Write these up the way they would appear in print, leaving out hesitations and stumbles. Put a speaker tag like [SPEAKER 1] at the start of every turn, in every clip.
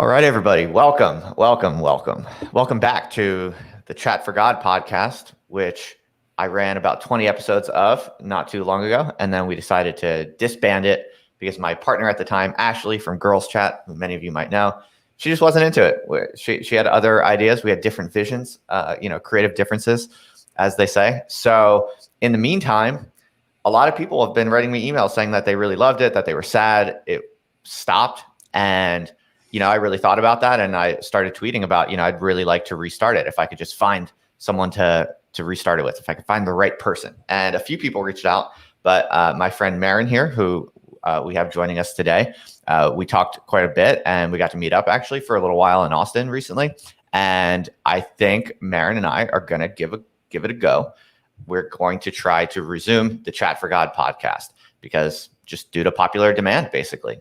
[SPEAKER 1] All right, everybody. Welcome back to the Chat for God podcast, which I ran about 20 episodes of not too long ago. And then we decided to disband it because my partner at the time, Ashley from Girls Chat, who many of you might know, she just wasn't into it. She had other ideas. We had different visions, creative differences, as they say. So in the meantime, a lot of people have been writing me emails saying that they really loved it, that they were sad it stopped. And I really thought about that, and I started tweeting about, I'd really like to restart it if I could just find someone to restart it with, if I could find the right person. And a few people reached out, but my friend Maren here, who we have joining us today, we talked quite a bit, and we got to meet up actually for a little while in Austin recently. And I think Maren and I are going to give it a go. We're going to try to resume the Chat for God podcast because just due to popular demand, basically.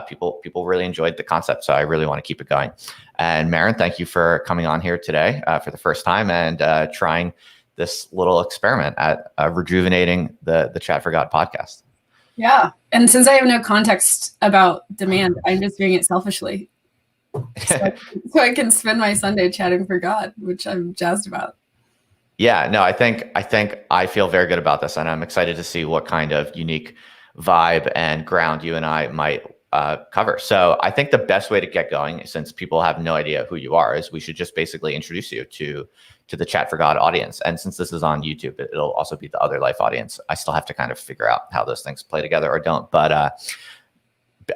[SPEAKER 1] People really enjoyed the concept, so I really want to keep it going. And Maren, thank you for coming on here today for the first time and trying this little experiment at rejuvenating the Chat for God podcast.
[SPEAKER 2] Yeah, and since I have no context about demand, I'm just doing it selfishly, so I can spend my Sunday chatting for God, which I'm jazzed about.
[SPEAKER 1] Yeah, no, I think I feel very good about this, and I'm excited to see what kind of unique vibe and ground you and I might cover. So I think the best way to get going, since people have no idea who you are, is we should just basically introduce you to the Chat for God audience. And since this is on YouTube, it'll also be the Other Life audience. I still have to kind of figure out how those things play together or don't. But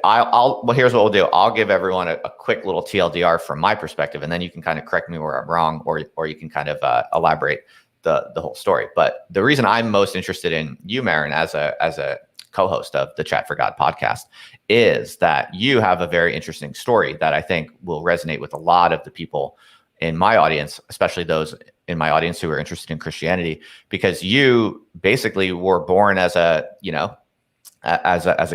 [SPEAKER 1] here's what we'll do. I'll give everyone a quick little TLDR from my perspective, and then you can kind of correct me where I'm wrong, or you can kind of elaborate the whole story. But the reason I'm most interested in you, Maren, as a co-host of the Chat for God podcast, is that you have a very interesting story that I think will resonate with a lot of the people in my audience, especially those in my audience who are interested in Christianity, because you basically were born as a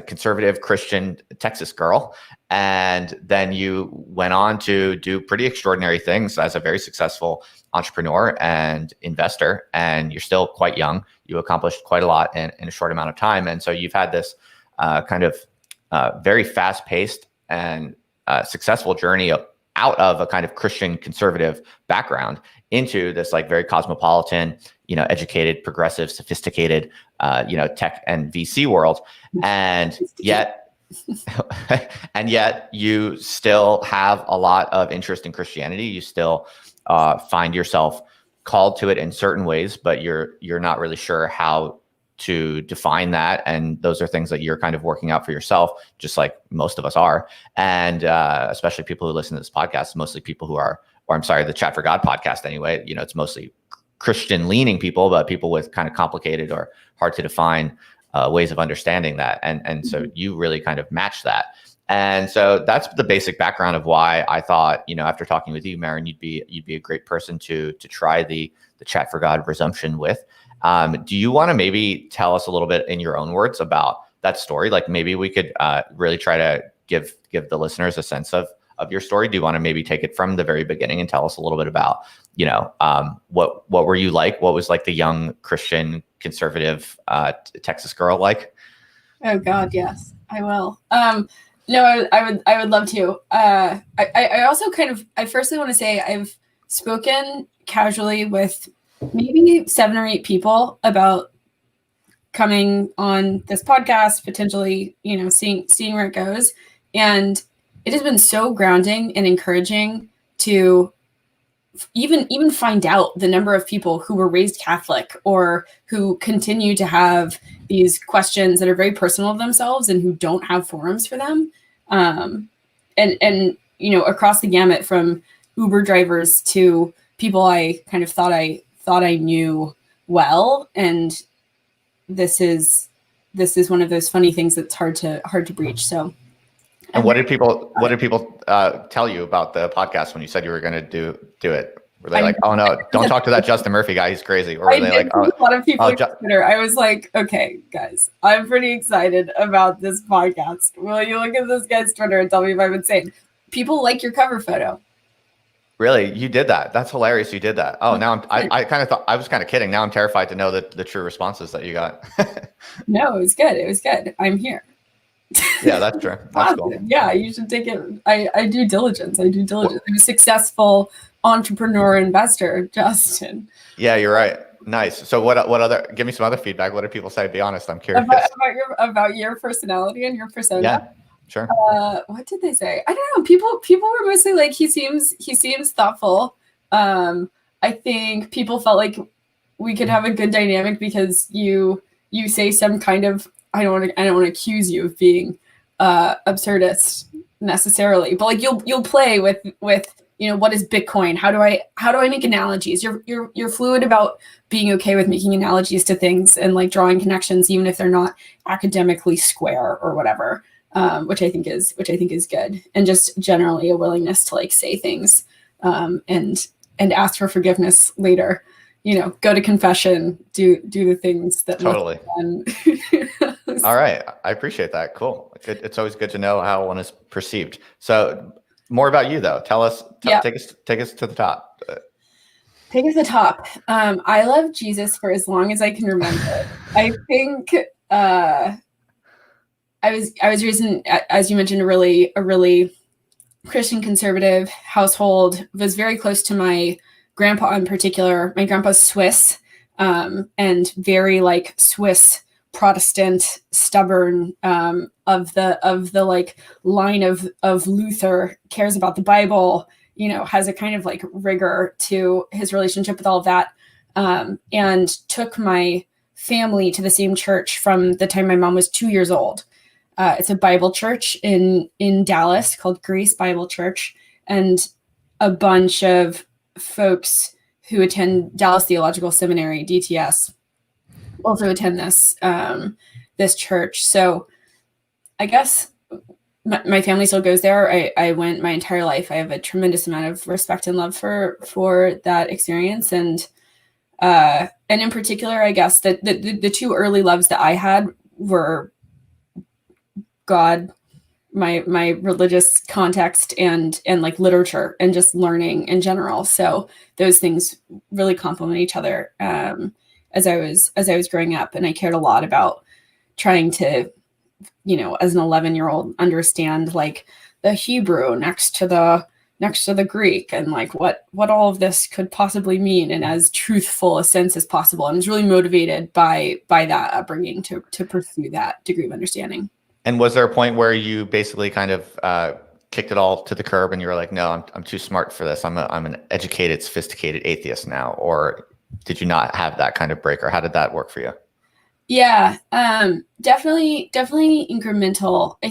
[SPEAKER 1] conservative Christian Texas girl, and then you went on to do pretty extraordinary things as a very successful entrepreneur and investor, and you're still quite young. You accomplished quite a lot in a short amount of time, and so you've had this kind of very fast-paced and successful journey out of a kind of Christian conservative background into this like very cosmopolitan, educated, progressive, sophisticated, tech and VC world, and yet you still have a lot of interest in Christianity. You still find yourself called to it in certain ways, but you're not really sure how to define that. And those are things that you're kind of working out for yourself, just like most of us are. And especially people who listen to this podcast, mostly people who are, or I'm sorry, the Chat for God podcast anyway, it's mostly Christian leaning people, but people with kind of complicated or hard to define ways of understanding that. And so you really kind of match that. And so that's the basic background of why I thought, after talking with you, Maren, you'd be a great person to try the Chat for God resumption with. Do you want to maybe tell us a little bit in your own words about that story? Like maybe we could really try to give the listeners a sense of your story. Do you want to maybe take it from the very beginning and tell us a little bit about, what were you like? What was like the young Christian conservative Texas girl like?
[SPEAKER 2] Oh God, yes, I will. No, I would love to. I also I firstly want to say I've spoken casually with maybe 7 or 8 people about coming on this podcast, potentially, seeing where it goes. And it has been so grounding and encouraging to even find out the number of people who were raised Catholic or who continue to have these questions that are very personal to themselves and who don't have forums for them. And across the gamut, from Uber drivers to people I kind of thought I knew well. And this is one of those funny things that's hard to breach. So.
[SPEAKER 1] And what did people tell you about the podcast when you said you were going to do it? Were they like, oh no, don't talk to that Justin Murphy guy, he's crazy? Or were they like,
[SPEAKER 2] a lot of people on Twitter. I was like, okay, guys, I'm pretty excited about this podcast. Will you look at this guy's Twitter and tell me if I'm insane? People like your cover photo.
[SPEAKER 1] Really? You did that? That's hilarious. You did that. Oh, now I kind of thought I was kind of kidding. Now I'm terrified to know the true responses that you got.
[SPEAKER 2] No, it was good. I'm here.
[SPEAKER 1] Yeah, that's true. That's cool.
[SPEAKER 2] Yeah, you should take it. I do diligence. I'm a successful entrepreneur investor, Justin.
[SPEAKER 1] Yeah, you're right. Nice. So what other, give me some other feedback. What do people say? Be honest. I'm curious.
[SPEAKER 2] About your personality and your persona.
[SPEAKER 1] Yeah, sure.
[SPEAKER 2] What did they say? I don't know. People were mostly like, he seems thoughtful. I think people felt like we could have a good dynamic because you say some kind of, I don't want to accuse you of being absurdist necessarily, but like you'll play with what is Bitcoin? How do I make analogies? You're fluid about being okay with making analogies to things and like drawing connections, even if they're not academically square or whatever, which I think is good, and just generally a willingness to like say things and ask for forgiveness later. Go to confession, do the things that
[SPEAKER 1] totally. All right, I appreciate that. Cool. It's always good to know how one is perceived. So, more about you though. Tell us. Take us to the top.
[SPEAKER 2] Take us to the top. I love Jesus for as long as I can remember. I think I was raised in, as you mentioned, a really Christian conservative household. Was very close to my grandpa in particular. My grandpa's Swiss, and very like Swiss Protestant, stubborn, of the like line of Luther, cares about the Bible, has a kind of like rigor to his relationship with all of that, and took my family to the same church from the time my mom was 2 years old. It's a Bible church in Dallas called Grace Bible Church, and a bunch of folks who attend Dallas Theological Seminary, DTS, also attend this church. So I guess my family still goes there. I went my entire life. I have a tremendous amount of respect and love for that experience. And in particular, I guess that the two early loves that I had were God, my religious context, and like literature and just learning in general. So those things really complement each other. As I was growing up, and I cared a lot about trying to, as an 11-year-old, understand like the Hebrew next to the Greek, and like what all of this could possibly mean in as truthful a sense as possible. And I was really motivated by that upbringing to pursue that degree of understanding.
[SPEAKER 1] And was there a point where you basically kind of kicked it all to the curb and you were like, no, I'm too smart for this. I'm an educated, sophisticated atheist now? Or did you not have that kind of break, or how did that work for you?
[SPEAKER 2] Yeah, definitely incremental. I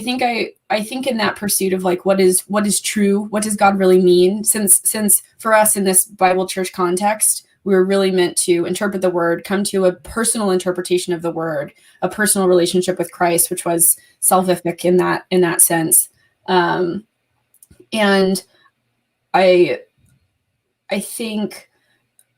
[SPEAKER 2] think in that pursuit of like, what is true? What does God really mean? Since for us in this Bible church context, we were really meant to interpret the word, come to a personal interpretation of the word, a personal relationship with Christ, which was salvific in that sense. And I think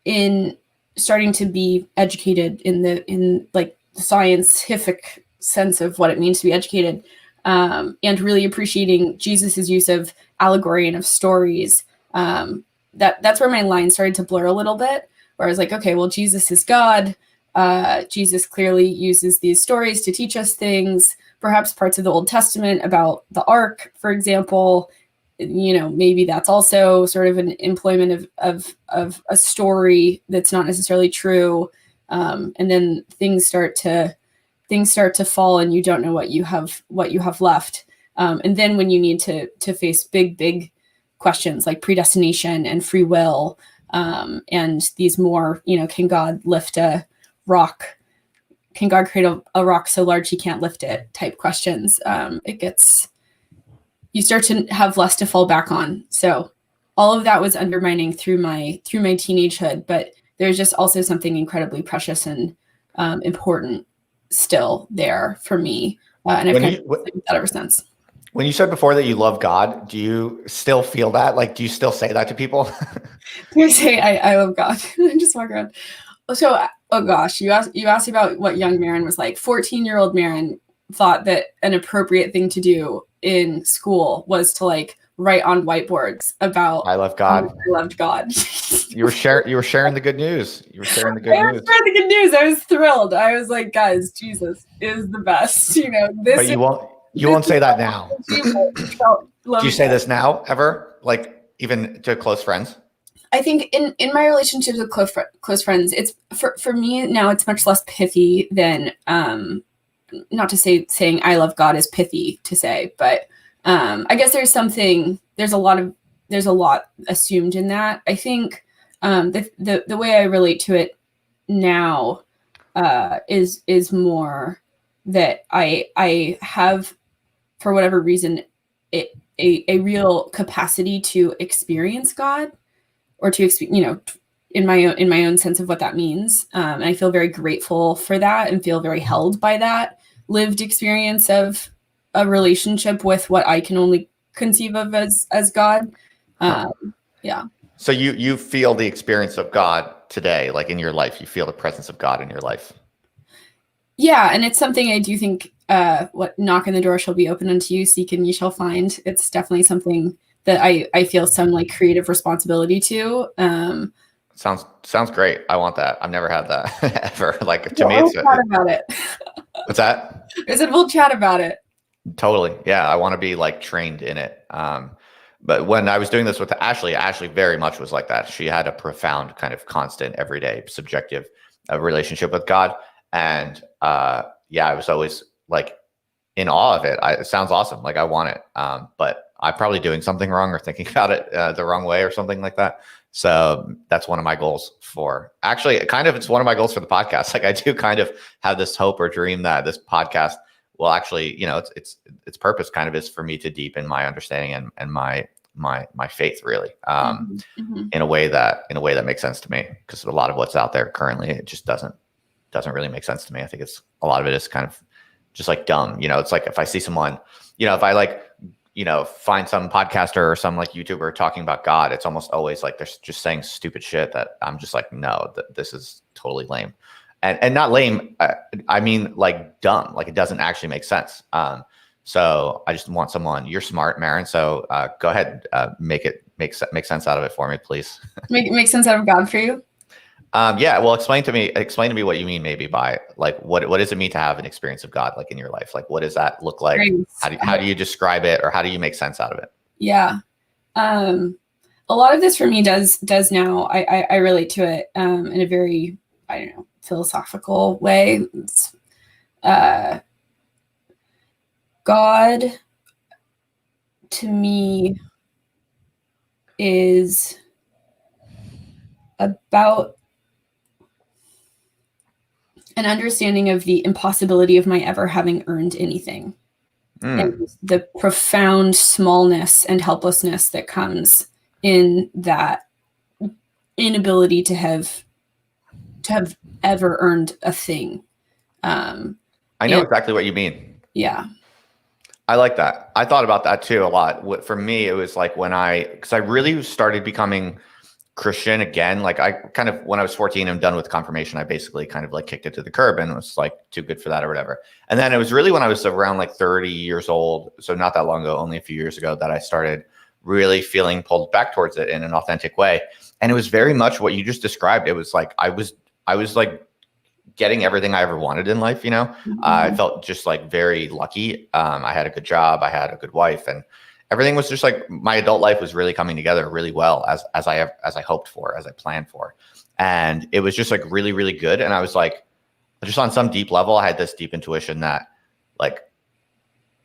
[SPEAKER 2] in starting to be educated in like the scientific sense of what it means to be educated, and really appreciating Jesus's use of allegory and of stories, that's where my line started to blur a little bit, where I was like, okay, well, Jesus is God. Jesus clearly uses these stories to teach us things, perhaps parts of the Old Testament about the Ark, for example. Maybe that's also sort of an employment of a story that's not necessarily true. And then things start to fall, and you don't know what you have left. And then when you need to face big questions like predestination and free will, and these more, can God lift a rock? Can God create a rock so large he can't lift it type questions? You start to have less to fall back on. So all of that was undermining through my teenagehood, but there's just also something incredibly precious and important still there for me. And I've kind of lived that ever since.
[SPEAKER 1] When you said before that you love God, do you still feel that? Like, do you still say that to people?
[SPEAKER 2] I say I love God. I just walk around. So, oh gosh, you asked about what young Marin was like. 14-year-old Marin thought that an appropriate thing to do in school was to like write on whiteboards about
[SPEAKER 1] I love God.
[SPEAKER 2] I loved God.
[SPEAKER 1] You were sharing the good news. You were sharing the good news.
[SPEAKER 2] Sharing the good news. I was thrilled. I was like, guys, Jesus is the best.
[SPEAKER 1] But you won't. You won't say that now.
[SPEAKER 2] Do
[SPEAKER 1] you say this now ever? Like even to close friends?
[SPEAKER 2] I think in my relationships with close friends, it's for me now, it's much less pithy than, not to say saying I love God is pithy to say, but I guess there's a lot assumed in that. I think the way I relate to it now is more that I have, for whatever reason, a real capacity to experience God, or to in my own sense of what that means. And I feel very grateful for that and feel very held by that lived experience of a relationship with what I can only conceive of as God. Yeah.
[SPEAKER 1] So you feel the experience of God today, like in your life, you feel the presence of God in your life.
[SPEAKER 2] Yeah. And it's something I do think, what knock on the door shall be open unto you, seek and ye shall find. It's definitely something that I feel some like creative responsibility to.
[SPEAKER 1] Sounds great. I want that. I've never had that ever. Like to me,
[SPEAKER 2] we'll chat about it.
[SPEAKER 1] What's that?
[SPEAKER 2] I said we'll chat about it.
[SPEAKER 1] Totally. Yeah, I want to be like trained in it. But when I was doing this with Ashley very much was like that. She had a profound kind of constant, everyday, subjective relationship with God, and I was always like in awe of it. It sounds awesome. Like I want it, but I'm probably doing something wrong or thinking about it the wrong way or something like that. So that's one of my goals for it's one of my goals for the podcast. Like I do kind of have this hope or dream that this podcast will actually, its purpose kind of is for me to deepen my understanding and my faith really, in a way that makes sense to me. Because a lot of what's out there currently, it just doesn't really make sense to me. I think a lot of it is kind of just like dumb. It's like if I see someone, if I like, find some podcaster or some like YouTuber talking about God, it's almost always like they're just saying stupid shit that I'm just like, no, this is totally lame. And not lame, I mean like dumb, like it doesn't actually make sense. So I just want someone, you're smart, Maren, so go ahead, make sense out of it for me, please.
[SPEAKER 2] Make sense out of God for you?
[SPEAKER 1] Yeah, well, explain to me what you mean maybe by like, what does it mean to have an experience of God like in your life? Like, what does that look like? How do you describe it, or how do you make sense out of it?
[SPEAKER 2] Yeah. A lot of this for me does now, I relate to it in a very, I don't know, philosophical way. It's, God to me is about an understanding of the impossibility of my ever having earned anything, and the profound smallness and helplessness that comes in that inability to have ever earned a thing.
[SPEAKER 1] I know exactly what you mean.
[SPEAKER 2] Yeah.
[SPEAKER 1] I like that. I thought about that too a lot. For me, it was like because I really started becoming Christian again. Like when I was 14 and done with confirmation, I basically kind of like kicked it to the curb and was like too good for that or whatever. And then it was really when I was around like 30 years old, so not that long ago, only a few years ago, that I started really feeling pulled back towards it in an authentic way. And it was very much what you just described. It was like I was like getting everything I ever wanted in life. I felt just like very lucky. I had a good job, I had a good wife, and everything was just like my adult life was really coming together really well as I hoped for, as I planned for. And it was just like really, really good. And I was like, just on some deep level, I had this deep intuition that like,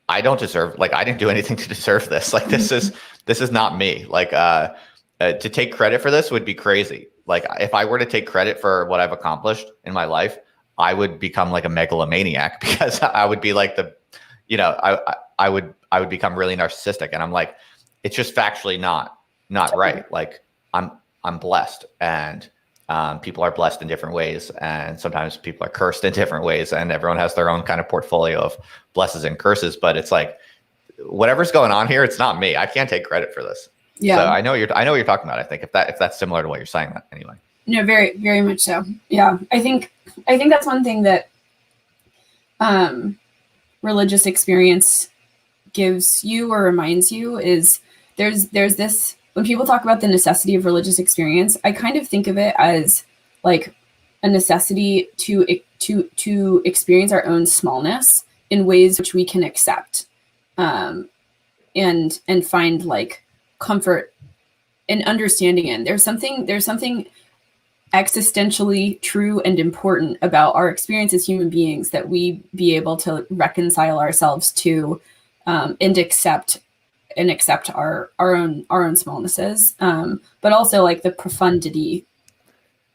[SPEAKER 1] I didn't do anything to deserve this. Like, this is not me. Like, to take credit for this would be crazy. Like if I were to take credit for what I've accomplished in my life, I would become like a megalomaniac, because I would be like I would become really narcissistic. And I'm like, it's just factually not right. Like I'm blessed, and people are blessed in different ways. And sometimes people are cursed in different ways, and everyone has their own kind of portfolio of blesses and curses. But it's like, whatever's going on here, it's not me. I can't take credit for this. Yeah. So I know what you're talking about. I think if that's similar to what you're saying, that anyway.
[SPEAKER 2] No, very, very much so. Yeah. I think that's one thing that religious experience gives you or reminds you is there's this, when people talk about the necessity of religious experience, I kind of think of it as like a necessity to experience our own smallness in ways which we can accept. and find like comfort and understanding in. There's something existentially true and important about our experience as human beings that we be able to reconcile ourselves to, and accept our own smallnesses, but also like the profundity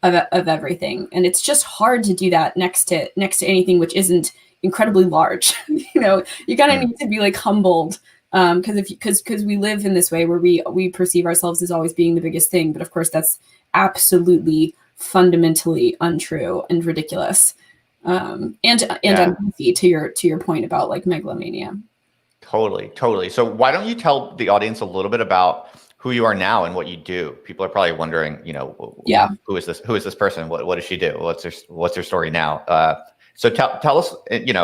[SPEAKER 2] of everything. And it's just hard to do that next to anything which isn't incredibly large. You kind of need to be like humbled, because we live in this way where we perceive ourselves as always being the biggest thing, but of course that's absolutely fundamentally untrue and ridiculous, and unhealthy, to your point about like megalomania.
[SPEAKER 1] Totally. So why don't you tell the audience a little bit about who you are now and what you do? People are probably wondering, who is this person? What does she do? What's her story now? So tell us, in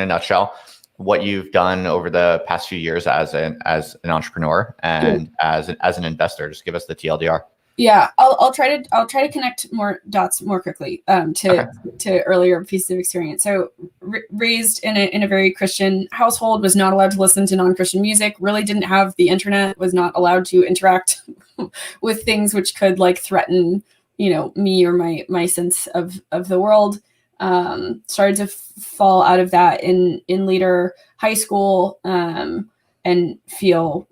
[SPEAKER 1] a nutshell, what you've done over the past few years as an entrepreneur and as an investor. Just give us the TLDR.
[SPEAKER 2] Yeah, I'll try to connect more dots more quickly to earlier pieces of experience. So raised in a very Christian household, was not allowed to listen to non-Christian music, really didn't have the internet, was not allowed to interact with things which could like threaten, me or my sense of the world. Started to fall out of that in later high school, and feel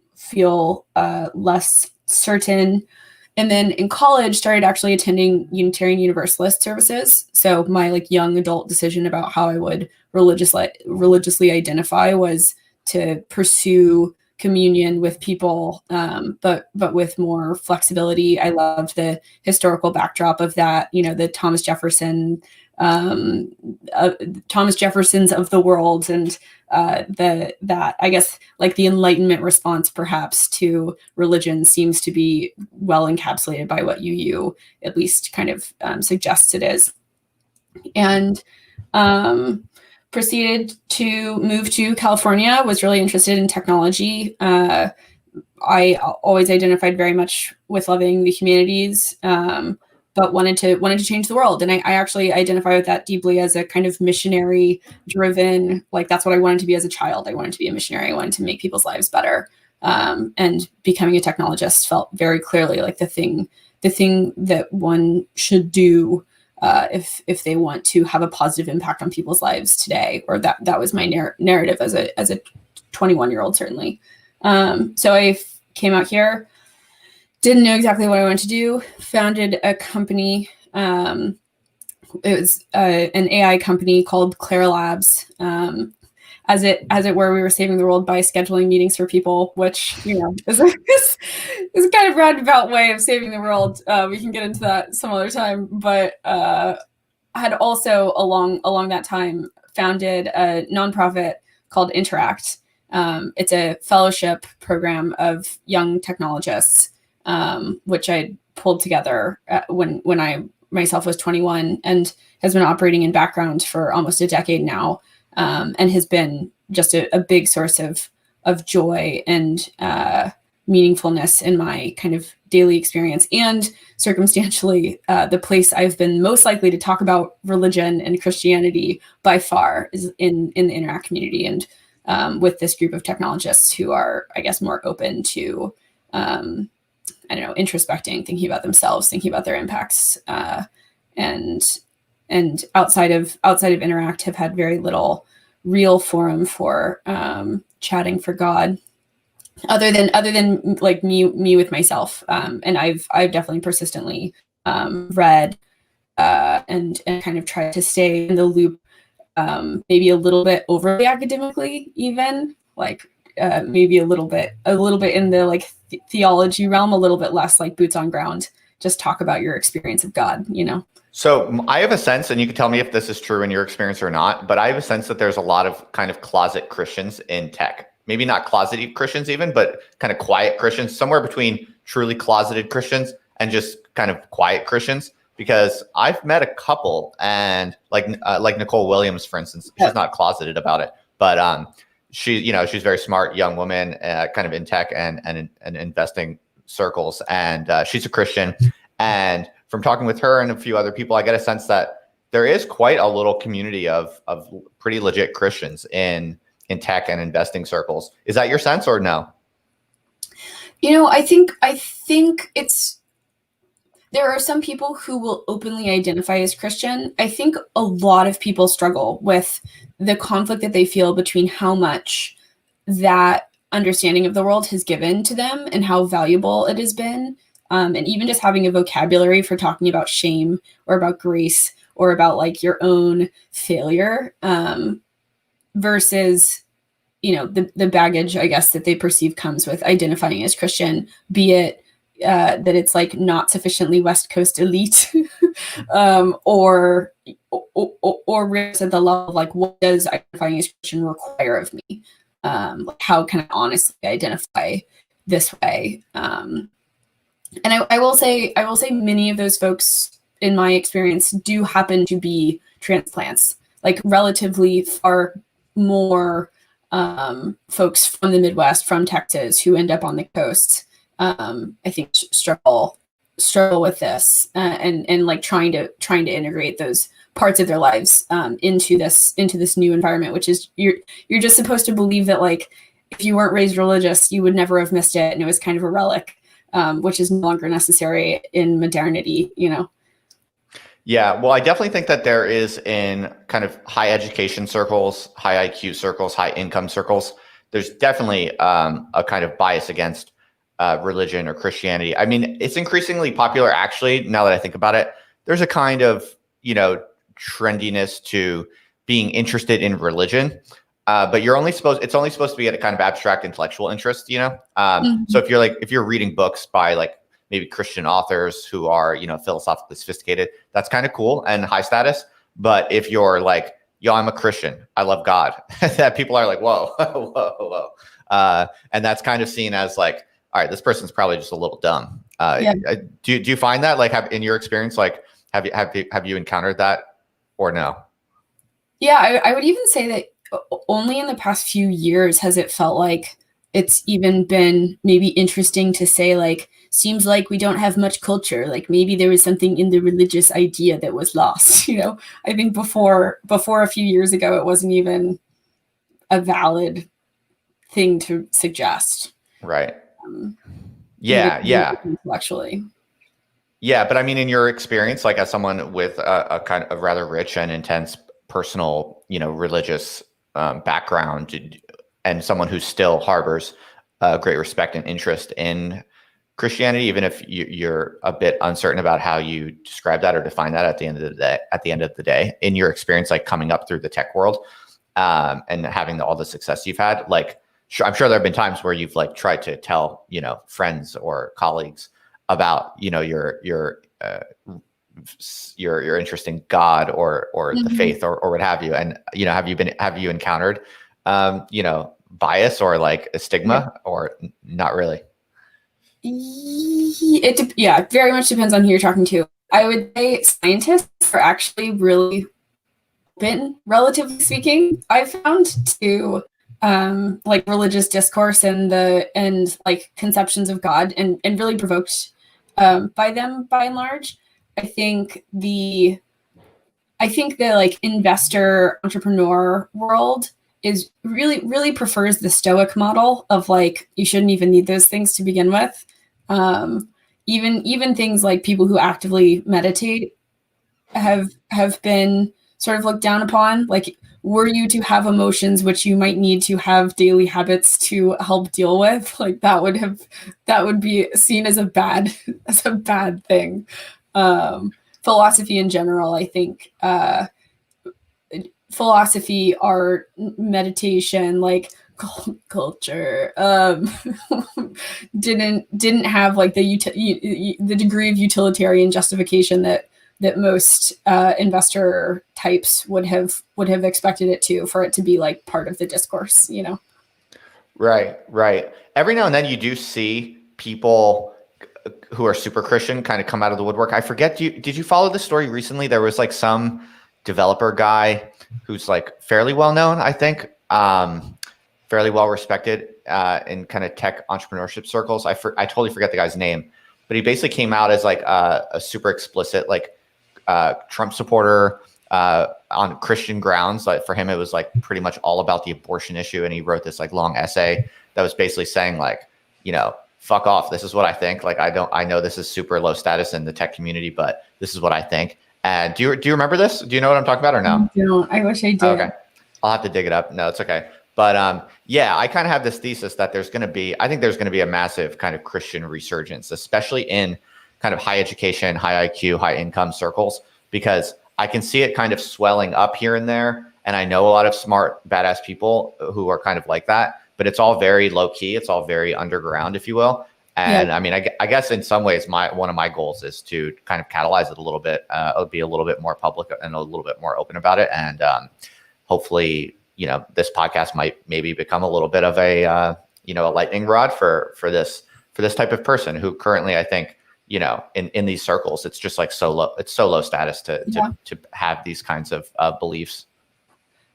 [SPEAKER 2] less certain. And then in college, started actually attending Unitarian Universalist services. So my like young adult decision about how I would religiously identify was to pursue communion with people, but with more flexibility. I loved the historical backdrop of that. The Thomas Jeffersons of the world, and that I guess like the Enlightenment response perhaps to religion seems to be well encapsulated by what UU at least kind of suggests it is. And proceeded to move to California, was really interested in technology. I always identified very much with loving the humanities, but wanted to change the world. And I actually identify with that deeply as a kind of missionary driven, like that's what I wanted to be as a child. I wanted to be a missionary. I wanted to make people's lives better. And becoming a technologist felt very clearly like the thing that one should do if they want to have a positive impact on people's lives today, or that was my narrative as a 21-year-old, certainly. So I came out here, didn't know exactly what I wanted to do, founded a company. It was an AI company called Clara Labs. As it were, we were saving the world by scheduling meetings for people, which is a kind of roundabout way of saving the world. We can get into that some other time. But I had also along that time founded a nonprofit called Interact. It's a fellowship program of young technologists, which I pulled together when I myself was 21, and has been operating in background for almost a decade now, and has been just a big source of joy and meaningfulness in my kind of daily experience. And circumstantially, the place I've been most likely to talk about religion and Christianity by far is in the Interact community, and with this group of technologists who are, I guess, more open to introspecting, thinking about themselves, thinking about their impacts, and outside of Interact have had very little real forum for chatting for God, other than like me with myself. And I've definitely persistently read and kind of tried to stay in the loop, maybe a little bit overly academically, even like maybe a little bit in the like theology realm, a little bit less like boots on ground. Just talk about your experience of God, So
[SPEAKER 1] I have a sense, and you can tell me if this is true in your experience or not, but I have a sense that there's a lot of kind of closet Christians in tech. Maybe not closeted Christians even, but kind of quiet Christians, somewhere between truly closeted Christians and just kind of quiet Christians. Because I've met a couple, and like Nicole Williams, for instance, she's not closeted about it, but she's very smart young woman, kind of in tech and investing circles, and she's a Christian. And from talking with her and a few other people, I get a sense that there is quite a little community of pretty legit Christians in in tech and investing circles. Is that your sense or no?
[SPEAKER 2] I think there are some people who will openly identify as Christian. I think a lot of people struggle with the conflict that they feel between how much that understanding of the world has given to them and how valuable it has been. And even just having a vocabulary for talking about shame or about grace or about like your own failure versus, the baggage, I guess, that they perceive comes with identifying as Christian, be it that it's like not sufficiently West Coast elite or really at the level of like, what does identifying as Christian require of me? Like how can I honestly identify this way? And I will say many of those folks in my experience do happen to be transplants, like relatively far more folks from the Midwest, from Texas, who end up on the coast. I think struggle with this and like trying to integrate those parts of their lives into this new environment, which is you're just supposed to believe that like if you weren't raised religious, you would never have missed it, and it was kind of a relic, which is no longer necessary in modernity.
[SPEAKER 1] Yeah, well, I definitely think that there is in kind of high education circles, high IQ circles, high income circles, there's definitely a kind of bias against religion or Christianity. I mean, it's increasingly popular, actually, now that I think about it. There's a kind of, trendiness to being interested in religion, but it's only supposed to be at a kind of abstract intellectual interest, So if you're reading books by like maybe Christian authors who are, philosophically sophisticated, that's kind of cool and high status. But if you're like, yo, I'm a Christian, I love God, that people are like, whoa, whoa. And that's kind of seen as like, all right, this person's probably just a little dumb. Do you find that, like, in your experience, like, have you encountered that or no?
[SPEAKER 2] Yeah, I would even say that only in the past few years has it felt like it's even been maybe interesting to say, like, seems like we don't have much culture. Like maybe there was something in the religious idea that was lost. I think before a few years ago, it wasn't even a valid thing to suggest.
[SPEAKER 1] Right. Yeah.
[SPEAKER 2] Intellectually.
[SPEAKER 1] Yeah, but I mean, in your experience, like as someone with a kind of a rather rich and intense personal, religious background, and someone who still harbors great respect and interest in Christianity, even if you're a bit uncertain about how you describe that or define that at the end of the day, in your experience, like coming up through the tech world and having all the success you've had, like, I'm sure there have been times where you've like tried to tell, friends or colleagues about, your interest in God or the faith or what have you. And, have you encountered, bias or like a stigma or not really?
[SPEAKER 2] It very much depends on who you're talking to. I would say scientists are actually really open, relatively speaking, I've found, to like religious discourse and like conceptions of God, and really provoked by them by and large. I think the like investor entrepreneur world is really prefers the Stoic model of like, you shouldn't even need those things to begin with. Even things like people who actively meditate have been sort of looked down upon. Like, were you to have emotions which you might need to have daily habits to help deal with, like that would be seen as a bad thing. Philosophy in general, I think, philosophy, art, meditation, like culture, didn't have like the degree of utilitarian justification that most investor types would have expected it to, for it to be like part of the discourse,
[SPEAKER 1] Right. Every now and then you do see people who are super Christian kind of come out of the woodwork. I forget, did you follow the story recently? There was like some developer guy who's like fairly well known, I think, fairly well respected in kind of tech entrepreneurship circles. I totally forget the guy's name, but he basically came out as like a super explicit like Trump supporter, on Christian grounds. Like for him, it was like pretty much all about the abortion issue. And he wrote this like long essay that was basically saying like, fuck off. This is what I think. Like, I know this is super low status in the tech community, but this is what I think. And do you remember this? Do you know what I'm talking about or no?
[SPEAKER 2] I don't. I wish I did.
[SPEAKER 1] Okay. I'll have to dig it up. No, it's okay. But yeah, I kind of have this thesis that I think there's going to be a massive kind of Christian resurgence, especially in kind of high education, high IQ, high income circles, because I can see it kind of swelling up here and there. And I know a lot of smart, badass people who are kind of like that, but it's all very low key. It's all very underground, if you will. And I mean, I guess in some ways, one of my goals is to kind of catalyze it a little bit, be a little bit more public and a little bit more open about it. And hopefully, this podcast might maybe become a little bit of a, a lightning rod for this type of person who currently, I think, in these circles, it's just like it's so low status to have these kinds of beliefs.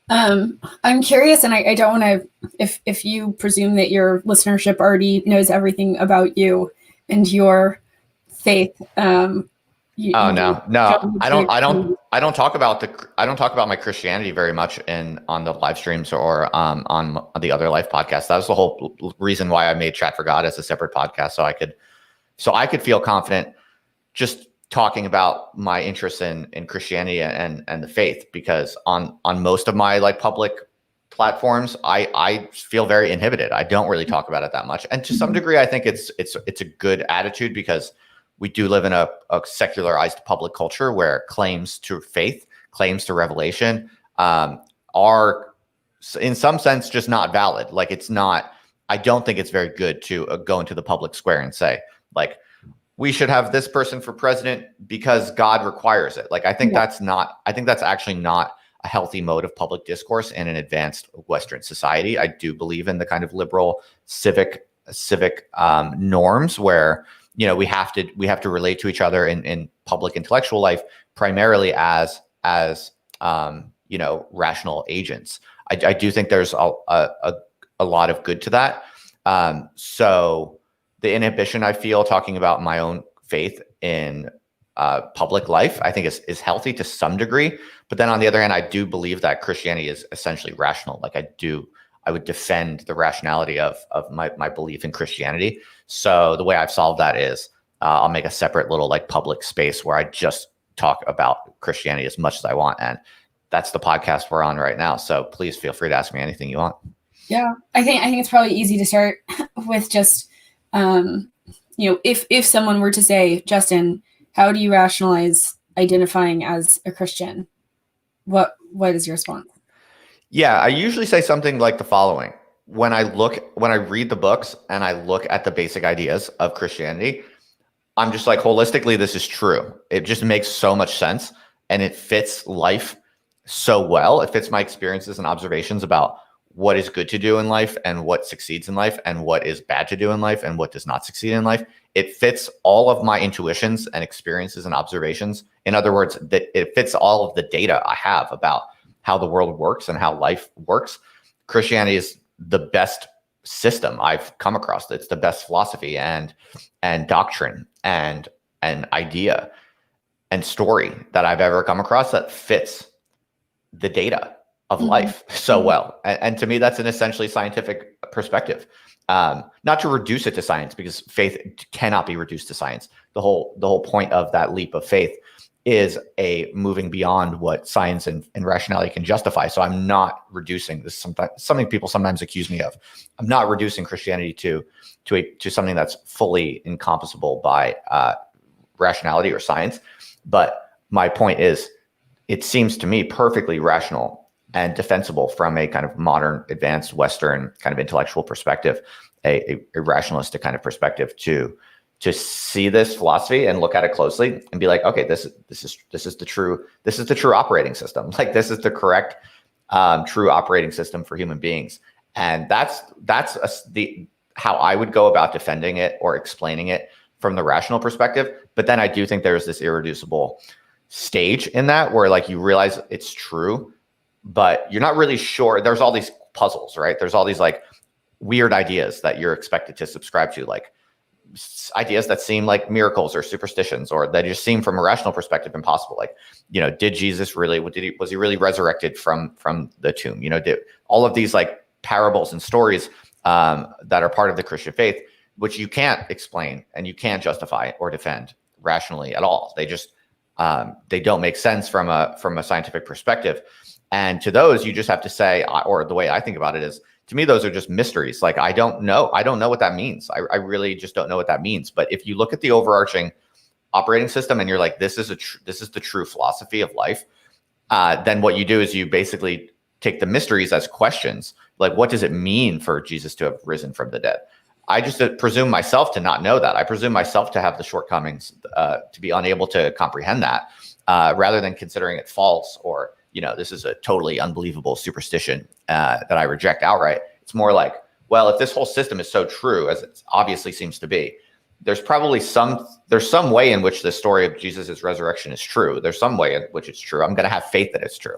[SPEAKER 2] I'm curious, and I don't want to, if you presume that your listenership already knows everything about you and your faith. No,
[SPEAKER 1] I don't talk about my Christianity very much on the live streams or on the Other Life podcast. That was the whole reason why I made Chat for God as a separate podcast, so I could feel confident just talking about my interest in Christianity and the faith, because on most of my like public platforms, I feel very inhibited. I don't really talk about it that much. And to some degree, I think it's a good attitude, because we do live in a secularized public culture where claims to faith, claims to revelation are in some sense just not valid. Like I don't think it's very good to go into the public square and say like, we should have this person for president because God requires it. Like, I think that's actually not a healthy mode of public discourse in an advanced Western society. I do believe in the kind of liberal civic norms where, we have to relate to each other in public intellectual life, primarily as rational agents. I do think there's a lot of good to that. So the inhibition I feel talking about my own faith in public life, I think is healthy to some degree. But then on the other hand, I do believe that Christianity is essentially rational. Like I would defend the rationality of my belief in Christianity. So the way I've solved that is I'll make a separate little like public space where I just talk about Christianity as much as I want. And that's the podcast we're on right now. So please feel free to ask me anything you want.
[SPEAKER 2] Yeah, I think it's probably easy to start with just, if someone were to say, Justin, how do you rationalize identifying as a Christian? What is your response?
[SPEAKER 1] Yeah, I usually say something like the following. When I read the books and I look at the basic ideas of Christianity, I'm just like, holistically, this is true. It just makes so much sense and it fits life so well. It fits my experiences and observations about what is good to do in life and what succeeds in life and what is bad to do in life and what does not succeed in life. It fits all of my intuitions and experiences and observations. In other words, that it fits all of the data I have about how the world works and how life works. Christianity is the best system I've come across. It's the best philosophy and doctrine and idea and story that I've ever come across that fits the data of life so well. And to me, that's an essentially scientific perspective. Not to reduce it to science, because faith cannot be reduced to science. The whole point of that leap of faith is a moving beyond what science and rationality can justify. So I'm not reducing this. Something people sometimes accuse me of. I'm not reducing Christianity to something that's fully encompassable by rationality or science. But my point is, it seems to me perfectly rational and defensible from a kind of modern, advanced Western kind of intellectual perspective, a rationalistic kind of perspective to see this philosophy and look at it closely and be like, okay, this is the true operating system. Like, this is the correct true operating system for human beings. And that's how I would go about defending it or explaining it from the rational perspective. But then I do think there's this irreducible stage in that where like you realize it's true, but you're not really sure. There's all these puzzles, right? There's all these like weird ideas that you're expected to subscribe to, like ideas that seem like miracles or superstitions, or that just seem from a rational perspective impossible. Like, did Jesus really, was he really resurrected from the tomb? Did all of these like parables and stories that are part of the Christian faith, which you can't explain and you can't justify or defend rationally at all. They just, they don't make sense from a scientific perspective. And to those, you just have to say, or the way I think about it is, to me, those are just mysteries. Like, I don't know what that means. I really just don't know what that means. But if you look at the overarching operating system and you're like, this is the true philosophy of life, then what you do is you basically take the mysteries as questions. Like, what does it mean for Jesus to have risen from the dead? I just presume myself to not know that. I presume myself to have the shortcomings, to be unable to comprehend that, rather than considering it false, or this is a totally unbelievable superstition that I reject outright. It's more like, well, if this whole system is so true as it obviously seems to be, there's some way in which the story of Jesus' resurrection is true. There's some way in which it's true. I'm going to have faith that it's true.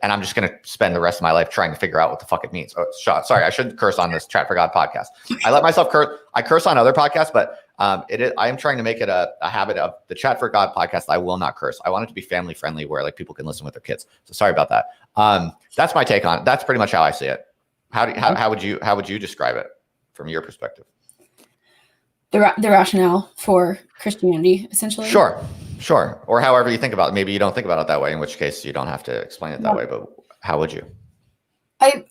[SPEAKER 1] And I'm just going to spend the rest of my life trying to figure out what the fuck it means. Oh, sorry, I shouldn't curse on this Chat for God podcast. I let myself curse. I curse on other podcasts, but I am trying to make it a habit of the Chat for God podcast. I will not curse. I want it to be family friendly, where like people can listen with their kids. So sorry about that. That's my take on it. That's pretty much how I see it. How would you describe it from your perspective?
[SPEAKER 2] The rationale for Christianity, essentially.
[SPEAKER 1] Sure. Or however you think about it. Maybe you don't think about it that way, in which case you don't have to explain it that way. But how would you?
[SPEAKER 2] I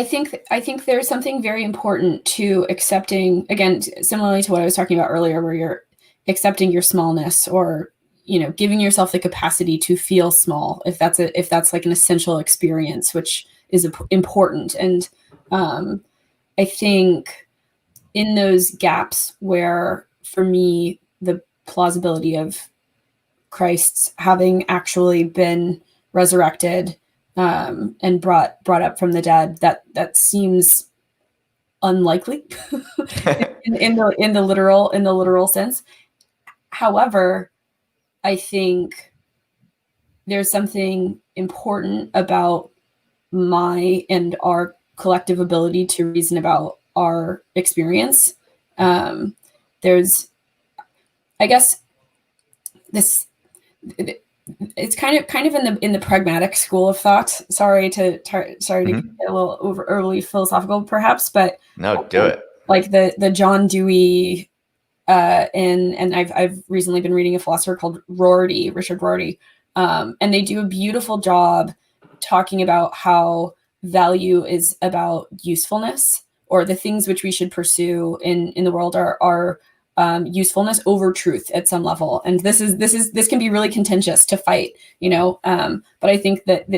[SPEAKER 2] think there's something very important to accepting, again, similarly to what I was talking about earlier, where you're accepting your smallness, or giving yourself the capacity to feel small, if that's like an essential experience, which is important. And I think in those gaps where, for me, the plausibility of Christ's having actually been resurrected and brought up from the dead, that seems unlikely in the literal sense. However, I think there's something important about my and our collective ability to reason about our experience. There's, I guess, this. It's kind of in the pragmatic school of thought. Sorry to get a little overly philosophical, perhaps, but
[SPEAKER 1] no, do it.
[SPEAKER 2] Like the John Dewey, and I've recently been reading a philosopher called Richard Rorty, and they do a beautiful job talking about how value is about usefulness, or the things which we should pursue in the world are usefulness over truth at some level. And this can be really contentious to fight, but I think that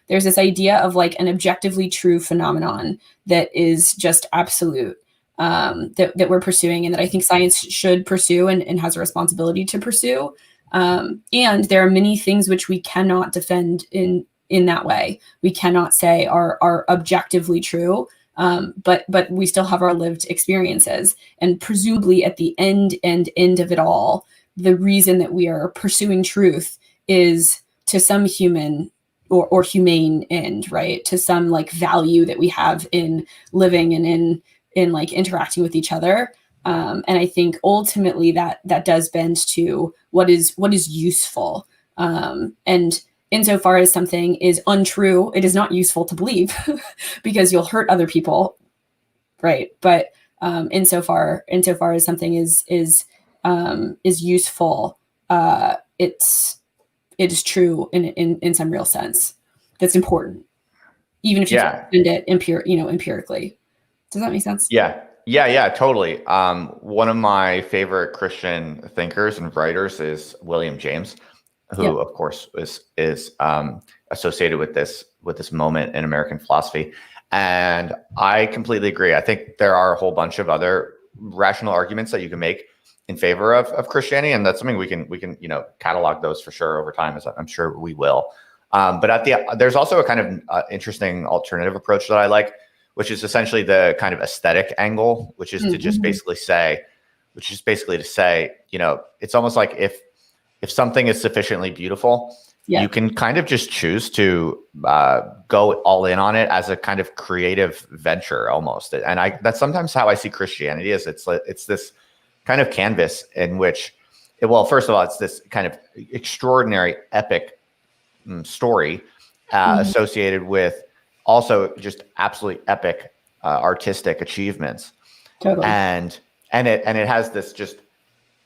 [SPEAKER 2] there's this idea of like an objectively true phenomenon that is just absolute, that we're pursuing, and that I think science should pursue and has a responsibility to pursue. And there are many things which we cannot defend in that way. We cannot say are objectively true. But we still have our lived experiences, and presumably at the end of it all, the reason that we are pursuing truth is to some human or humane end, right? To some like value that we have in living and in like interacting with each other. And I think ultimately that does bend to what is useful. And insofar as something is untrue, it is not useful to believe because you'll hurt other people, right? But insofar as something is useful, it is true in some real sense. That's important, even if you find it empirically. Does that make sense?
[SPEAKER 1] Yeah, totally. One of my favorite Christian thinkers and writers is William James, who of course is associated with this moment in American philosophy. And I completely agree. I think there are a whole bunch of other rational arguments that you can make in favor of Christianity, and that's something we can catalog those for sure over time, as I'm sure we will. But there's also a kind of interesting alternative approach that I like, which is essentially the kind of aesthetic angle, which is to just basically say, it's almost like if something is sufficiently beautiful, you can kind of just choose to go all in on it as a kind of creative venture almost. And that's sometimes how I see Christianity is it's this kind of canvas in which, well, first of all, it's this kind of extraordinary epic story associated with also just absolutely epic artistic achievements.
[SPEAKER 2] Totally.
[SPEAKER 1] And it has this just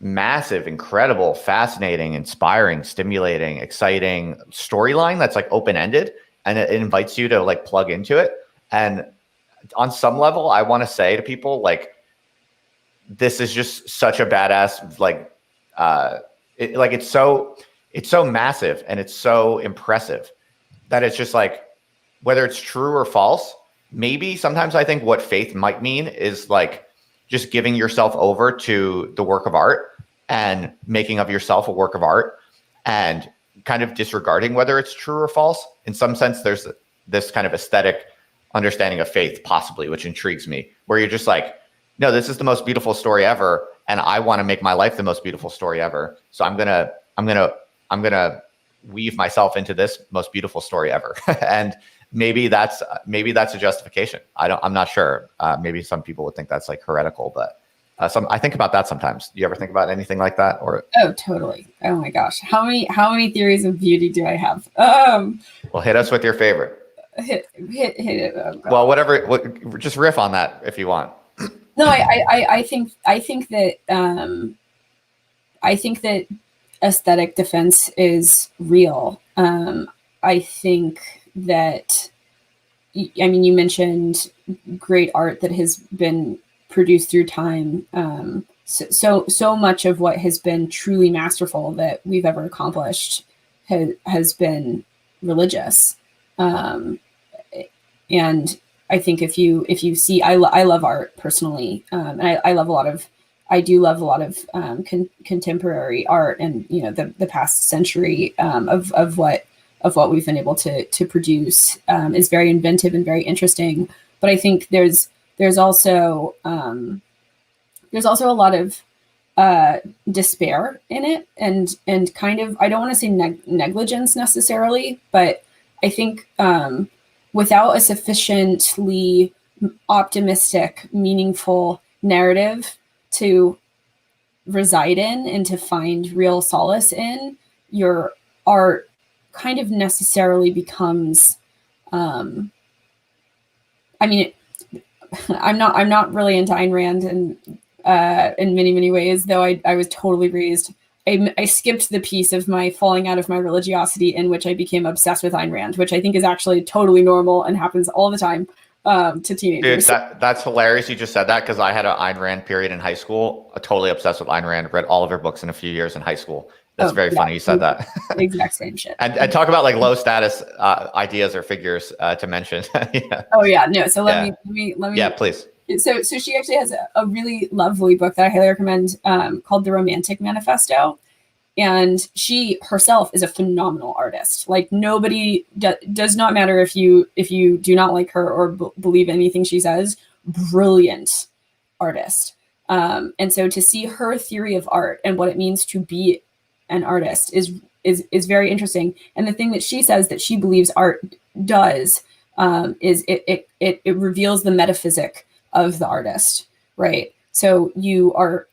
[SPEAKER 1] massive, incredible, fascinating, inspiring, stimulating, exciting storyline that's like open-ended, and it invites you to like plug into it. And on some level, I want to say to people, like, this is just such a badass, like, it's so massive and it's so impressive that it's just like, whether it's true or false, maybe sometimes I think what faith might mean is like just giving yourself over to the work of art and making of yourself a work of art and kind of disregarding whether it's true or false. In some sense, there's this kind of aesthetic understanding of faith, possibly, which intrigues me, where you're just like, no, this is the most beautiful story ever, and I want to make my life the most beautiful story ever. So I'm gonna weave myself into this most beautiful story ever. And maybe that's a justification. I'm not sure. Maybe some people would think that's like heretical, but I think about that sometimes. Do you ever think about anything like that? Or
[SPEAKER 2] oh, totally. Oh my gosh, how many theories of beauty do I have?
[SPEAKER 1] Well, hit us with your favorite.
[SPEAKER 2] Hit it. Oh,
[SPEAKER 1] well, whatever. Just riff on that if you want.
[SPEAKER 2] No, I think that aesthetic defense is real. I think that, I mean, you mentioned great art that has been produced through time. So much of what has been truly masterful that we've ever accomplished has been religious. And I think if you see, I love art personally, and I do love a lot of contemporary art, and the past century of what we've been able to produce is very inventive and very interesting. But I think there's also a lot of despair in it, and kind of, I don't want to say negligence necessarily, but I think without a sufficiently optimistic, meaningful narrative to reside in and to find real solace in, your art kind of necessarily becomes, I mean, I'm not really into Ayn Rand in many ways, though I was totally raised. I skipped the piece of my falling out of my religiosity in which I became obsessed with Ayn Rand, which I think is actually totally normal and happens all the time to teenagers.
[SPEAKER 1] Dude, that's hilarious. You just said that, because I had an Ayn Rand period in high school. Totally obsessed with Ayn Rand. Read all of her books in a few years in high school. That's very funny you said that.
[SPEAKER 2] Exact same shit.
[SPEAKER 1] and talk about like low status ideas or figures to mention.
[SPEAKER 2] Yeah. Oh yeah, no. So let me.
[SPEAKER 1] Yeah, please.
[SPEAKER 2] So she actually has a really lovely book that I highly recommend called The Romantic Manifesto. And she herself is a phenomenal artist. Like, nobody does not matter if you do not like her or believe anything she says. Brilliant artist. And so to see her theory of art and what it means to be an artist is very interesting. And the thing that she says that she believes art does is it reveals the metaphysic of the artist, right? So you are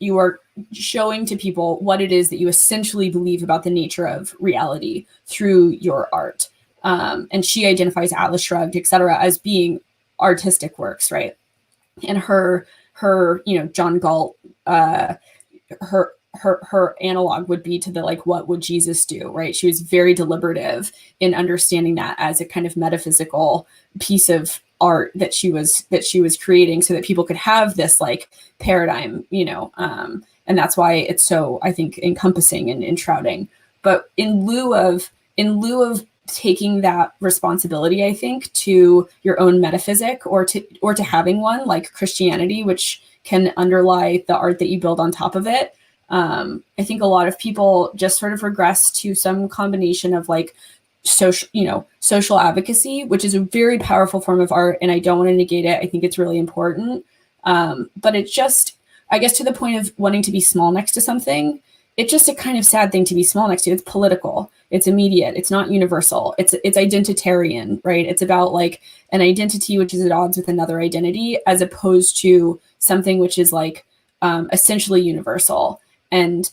[SPEAKER 2] showing to people what it is that you essentially believe about the nature of reality through your art. And she identifies Atlas Shrugged, etc., as being artistic works, right? And her John Galt, her analog would be to the, like, what would Jesus do, right? She was very deliberative in understanding that as a kind of metaphysical piece of art that she was creating, so that people could have this like paradigm, and that's why it's so, I think, encompassing and enshrouding. But in lieu of taking that responsibility, I think, to your own metaphysic or to having one like Christianity, which can underlie the art that you build on top of it, I think a lot of people just sort of regress to some combination of like social advocacy, which is a very powerful form of art, and I don't want to negate it. I think it's really important. But it's just, I guess, to the point of wanting to be small next to something, it's just a kind of sad thing to be small next to. It's political. it's immediate, it's not universal, it's identitarian, right? It's about like an identity which is at odds with another identity, as opposed to something which is like essentially universal. And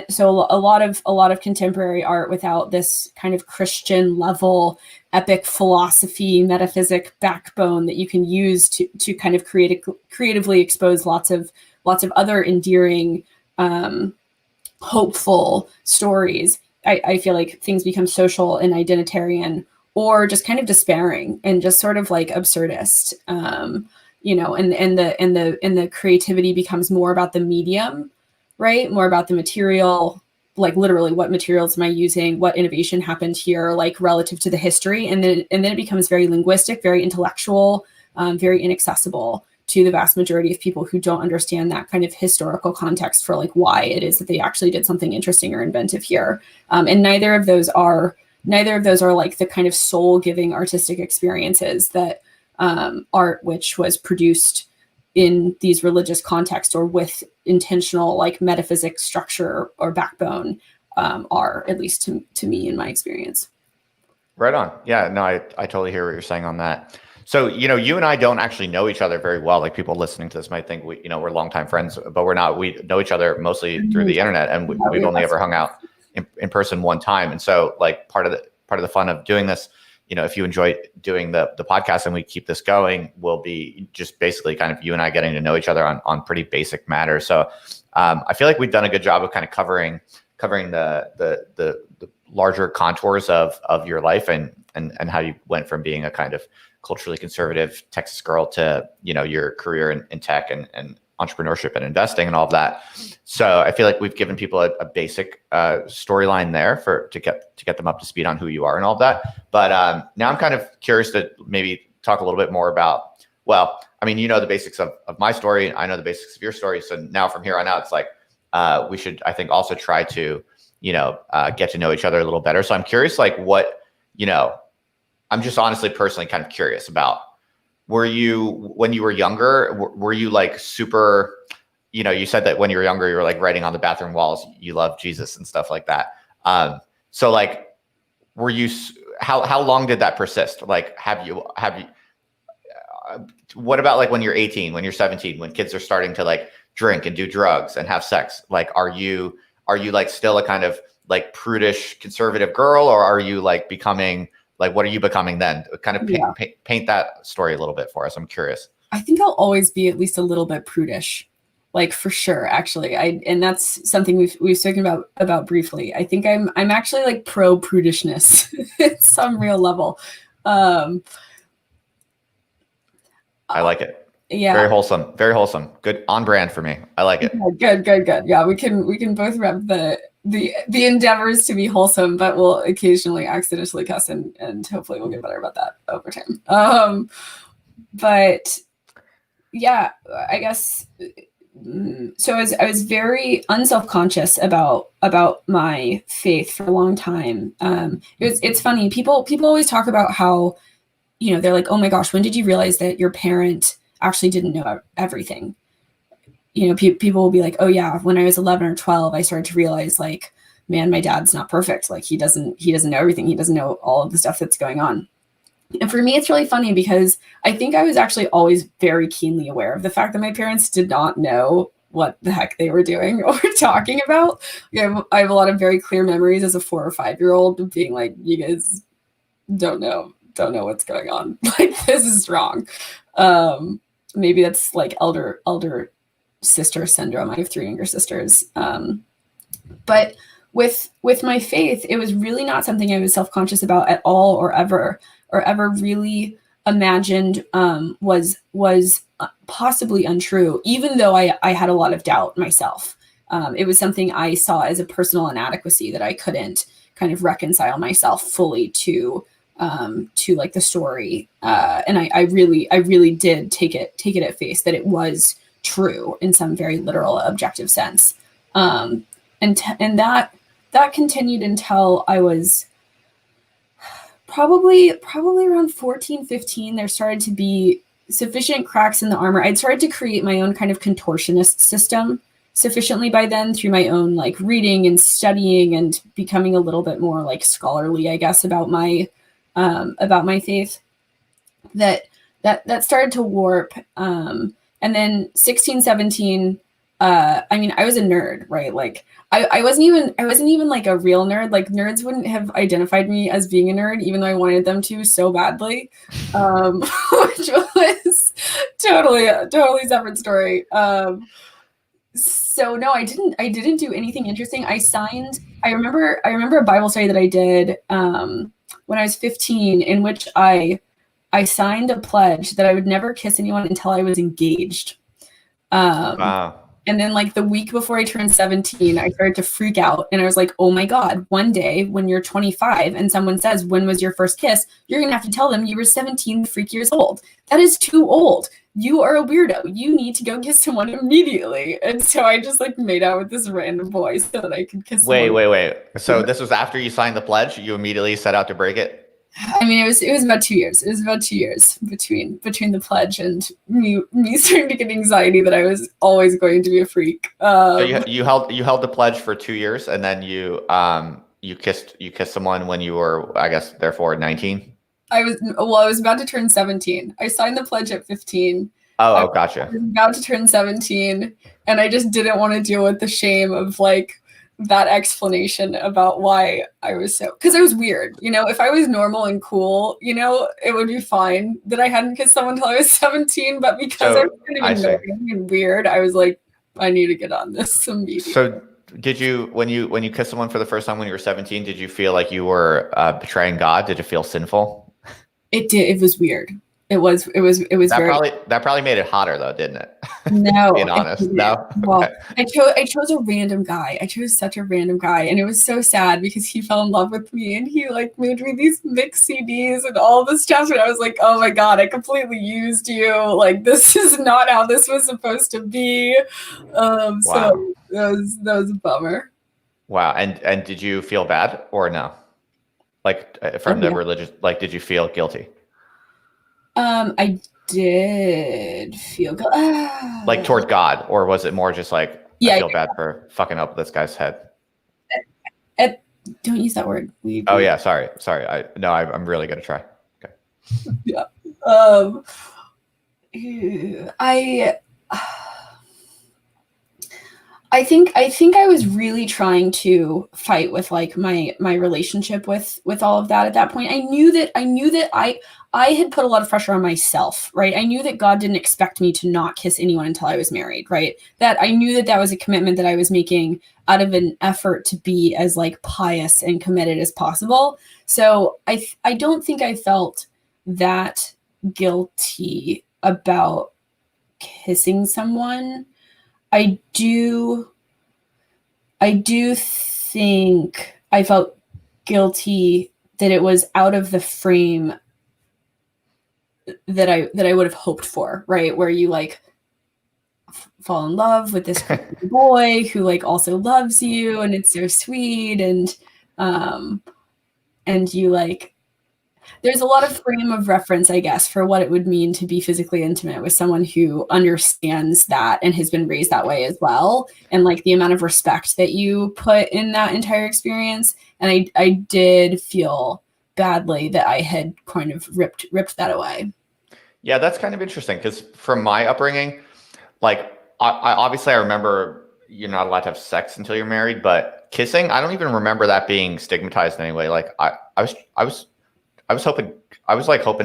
[SPEAKER 2] so a lot of contemporary art without this kind of Christian level epic philosophy metaphysic backbone that you can use to kind of creatively expose lots of other endearing hopeful stories. I feel like things become social and identitarian, or just kind of despairing and just sort of like absurdist, you know, and the creativity becomes more about the medium, right? More about the material, like literally what materials am I using? What innovation happened here, like relative to the history. And then it becomes very linguistic, very intellectual, very inaccessible to the vast majority of people who don't understand that kind of historical context for like why it is that they actually did something interesting or inventive here. And neither of those are like the kind of soul-giving artistic experiences that art which was produced in these religious contexts or with intentional like metaphysic structure or backbone are, at least to me in my experience.
[SPEAKER 1] Right on. Yeah, no, I totally hear what you're saying on that. So, you know, you and I don't actually know each other very well. Like people listening to this might think we're longtime friends, but we're not. We know each other mostly through the internet, and we've only ever hung out in person one time. And so like part of the fun of doing this, you know, if you enjoy doing the podcast and we keep this going, will be just basically kind of you and I getting to know each other on pretty basic matters. So I feel like we've done a good job of kind of covering the larger contours of your life and how you went from being a kind of culturally conservative Texas girl to, you know, your career in tech and entrepreneurship and investing and all of that. So I feel like we've given people a basic storyline there to get them up to speed on who you are and all of that. But now I'm kind of curious to maybe talk a little bit more about, well, I mean, you know, the basics of my story. I know the basics of your story. So now from here on out, it's like we should, I think, also try to, you know, get to know each other a little better. So I'm curious, like what, you know, I'm just honestly personally kind of curious about, were you, when you were younger, were you like super, you know, you said that when you were younger, you were like writing on the bathroom walls, you love Jesus and stuff like that. So like, were you, how long did that persist? Like, have you, what about like when you're 18, when you're 17, when kids are starting to like drink and do drugs and have sex? Like, are you like still a kind of like prudish conservative girl, or are you like becoming, like, what are you becoming then? Kind of paint that story a little bit for us. I'm curious.
[SPEAKER 2] I think I'll always be at least a little bit prudish, like for sure. Actually, and that's something we've spoken about briefly. I think I'm actually like pro prudishness at some real level.
[SPEAKER 1] I like it.
[SPEAKER 2] Yeah.
[SPEAKER 1] Very wholesome. Very wholesome. Good, on brand for me. I like it.
[SPEAKER 2] Yeah, good. Yeah, we can both rep the endeavors to be wholesome, but we'll occasionally accidentally cuss, and hopefully we'll get better about that over time. But yeah, I guess so. I was very unselfconscious about my faith for a long time. It's funny. People always talk about how, you know, they're like, oh my gosh, when did you realize that your parent actually didn't know everything? You know, people will be like, oh yeah, when I was 11 or 12, I started to realize like, man, my dad's not perfect. Like he doesn't know everything. He doesn't know all of the stuff that's going on. And for me, it's really funny because I think I was actually always very keenly aware of the fact that my parents did not know what the heck they were doing or talking about. I have a lot of very clear memories as a 4 or 5 year old of being like, you guys don't know what's going on. Like, this is wrong. Maybe that's like elder sister syndrome. I have 3 younger sisters. But with my faith, it was really not something I was self-conscious about at all, or ever really imagined was possibly untrue, even though I had a lot of doubt myself. It was something I saw as a personal inadequacy that I couldn't kind of reconcile myself fully to like the story. And I really did take it at face that it was true in some very literal objective sense. And that continued until I was probably around 14, 15. There started to be sufficient cracks in the armor. I'd started to create my own kind of contortionist system sufficiently by then through my own like reading and studying and becoming a little bit more like scholarly, I guess, about my faith, that started to warp. And then 16, 17, I mean, I was a nerd, right? Like I wasn't even like a real nerd. Like nerds wouldn't have identified me as being a nerd, even though I wanted them to so badly, which was totally separate story. So no, I didn't do anything interesting. I remember a Bible study that I did when I was 15, in which I signed a pledge that I would never kiss anyone until I was engaged.
[SPEAKER 1] Wow.
[SPEAKER 2] And then like the week before I turned 17, I started to freak out. And I was like, oh my God, one day when you're 25 and someone says, when was your first kiss? You're going to have to tell them you were 17 freak years old. That is too old. You are a weirdo. You need to go kiss someone immediately. And so I just like made out with this random boy so that I could kiss someone.
[SPEAKER 1] Wait. So this was after you signed the pledge? You immediately set out to break it?
[SPEAKER 2] I mean, it was about 2 years. It was about 2 years between the pledge and me starting to get anxiety that I was always going to be a freak.
[SPEAKER 1] So you held the pledge for 2 years, and then you kissed someone when you were, I guess, therefore 19.
[SPEAKER 2] I was about to turn 17. I signed the pledge at 15.
[SPEAKER 1] Oh, gotcha.
[SPEAKER 2] I was about to turn 17, and I just didn't want to deal with the shame of like that explanation about why I was so, because I was weird, you know. If I was normal and cool, you know, it would be fine that I hadn't kissed someone until I was 17. But because I was kind of annoying and weird, I was like, I need to get on this immediately.
[SPEAKER 1] So did you, when you kissed someone for the first time when you were 17, did you feel like you were betraying God? Did it feel sinful?
[SPEAKER 2] It did. It was weird. It was
[SPEAKER 1] that probably made it hotter though, didn't it?
[SPEAKER 2] No,
[SPEAKER 1] being honest. No.
[SPEAKER 2] Well, I chose a random guy. I chose such a random guy, and it was so sad because he fell in love with me, and he like made me these mix CDs and all this stuff, and I was like, oh my God, I completely used you. Like this is not how this was supposed to be.
[SPEAKER 1] Wow.
[SPEAKER 2] So that was a bummer.
[SPEAKER 1] Wow. And did you feel bad or no? Like from the religious, like, did you feel guilty?
[SPEAKER 2] I did feel good.
[SPEAKER 1] Like toward God, or was it more just like, I feel bad for fucking up this guy's head?
[SPEAKER 2] Don't use that word.
[SPEAKER 1] Oh yeah, sorry. I'm really gonna try. Okay.
[SPEAKER 2] Yeah. I think I was really trying to fight with like my relationship with all of that at that point. I knew that I had put a lot of pressure on myself, right? I knew that God didn't expect me to not kiss anyone until I was married, right? That I knew that was a commitment that I was making out of an effort to be as like pious and committed as possible. So I don't think I felt that guilty about kissing someone. I do think I felt guilty that it was out of the frame that I would have hoped for, right? Where you like fall in love with this boy who like also loves you, and it's so sweet, and you like, there's a lot of frame of reference, I guess, for what it would mean to be physically intimate with someone who understands that and has been raised that way as well. And like the amount of respect that you put in that entire experience. And I did feel badly that I had kind of ripped that away.
[SPEAKER 1] Yeah, that's kind of interesting because from my upbringing, like I remember you're not allowed to have sex until you're married, but kissing, I don't even remember that being stigmatized in any way. Like I was hoping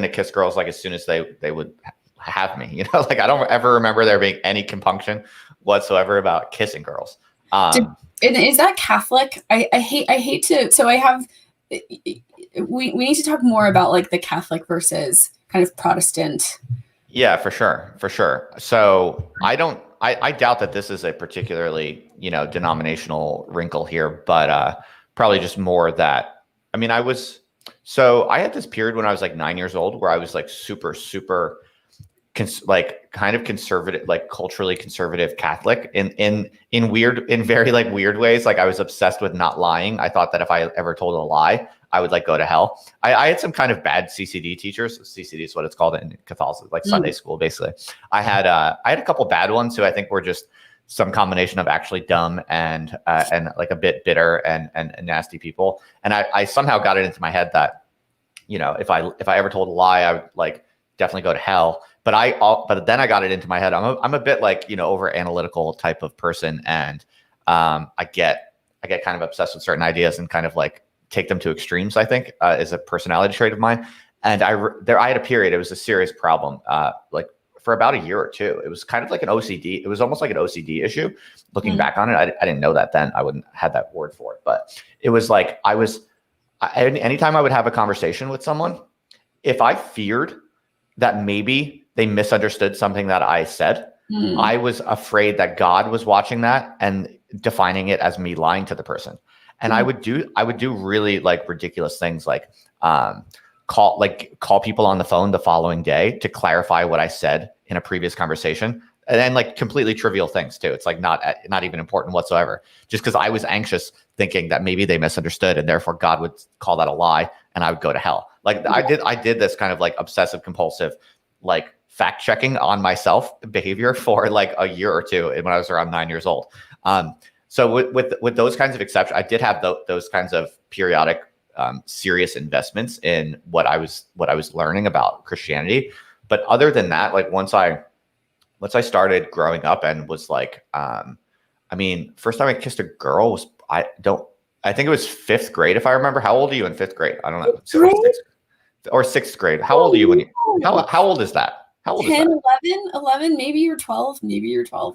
[SPEAKER 1] to kiss girls like as soon as they would have me, you know, like I don't ever remember there being any compunction whatsoever about kissing girls.
[SPEAKER 2] Is that Catholic? I hate to, so I have, we need to talk more about like the Catholic versus kind of Protestant.
[SPEAKER 1] Yeah, for sure. So I doubt that this is a particularly, you know, denominational wrinkle here, but probably just more that, I mean, I had this period when I was like 9 years old where I was like super kind of conservative, like culturally conservative Catholic in very like weird ways. Like I was obsessed with not lying. I thought that if I ever told a lie, I would like go to hell. I had some kind of bad CCD teachers. CCD is what it's called in Catholicism, like Sunday school, basically. I had a couple bad ones who I think were just some combination of actually dumb and like a bit bitter and nasty people. And I somehow got it into my head that, you know, if I ever told a lie, I would like definitely go to hell. But then I got it into my head. I'm a bit like, you know, over analytical type of person, and I get kind of obsessed with certain ideas and kind of like take them to extremes, I think, is a personality trait of mine. And I had a period, it was a serious problem, like for about a year or two. It was kind of like an OCD. It was almost like an OCD issue. Looking back on it, I didn't know that then. I wouldn't have that word for it. But it was like anytime I would have a conversation with someone, if I feared that maybe they misunderstood something that I said, I was afraid that God was watching that and defining it as me lying to the person. And I would do really like ridiculous things, like call people on the phone the following day to clarify what I said in a previous conversation. And then like completely trivial things too. It's like not even important whatsoever, just because I was anxious thinking that maybe they misunderstood and therefore God would call that a lie and I would go to hell. Like I did this kind of like obsessive compulsive, like fact checking on myself behavior for like a year or two when I was around 9 years old. So with those kinds of exceptions, I did have those kinds of periodic serious investments in what I was learning about Christianity. But other than that, like once I started growing up and was like, I mean, first time I kissed a girl was, I think it was 5th grade, if I remember. How old are you in 5th grade? I don't know. Or 6th grade. How old are you when you, how old is that? How old
[SPEAKER 2] 10,
[SPEAKER 1] is that?
[SPEAKER 2] 11, maybe you're 12,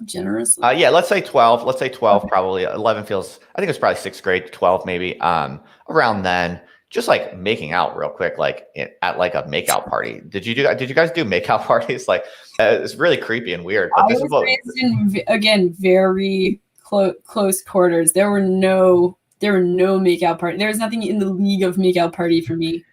[SPEAKER 2] generously.
[SPEAKER 1] Yeah, let's say 12. Let's say 12, okay. Probably 11 feels, I think it's probably 6th grade, 12 maybe. Around then, just like making out real quick, like at like a makeout party. Did you guys do makeout parties? Like it's really creepy and weird. But this is what,
[SPEAKER 2] raised in, again, very close quarters. There were no makeout party. There was nothing in the league of makeout party for me.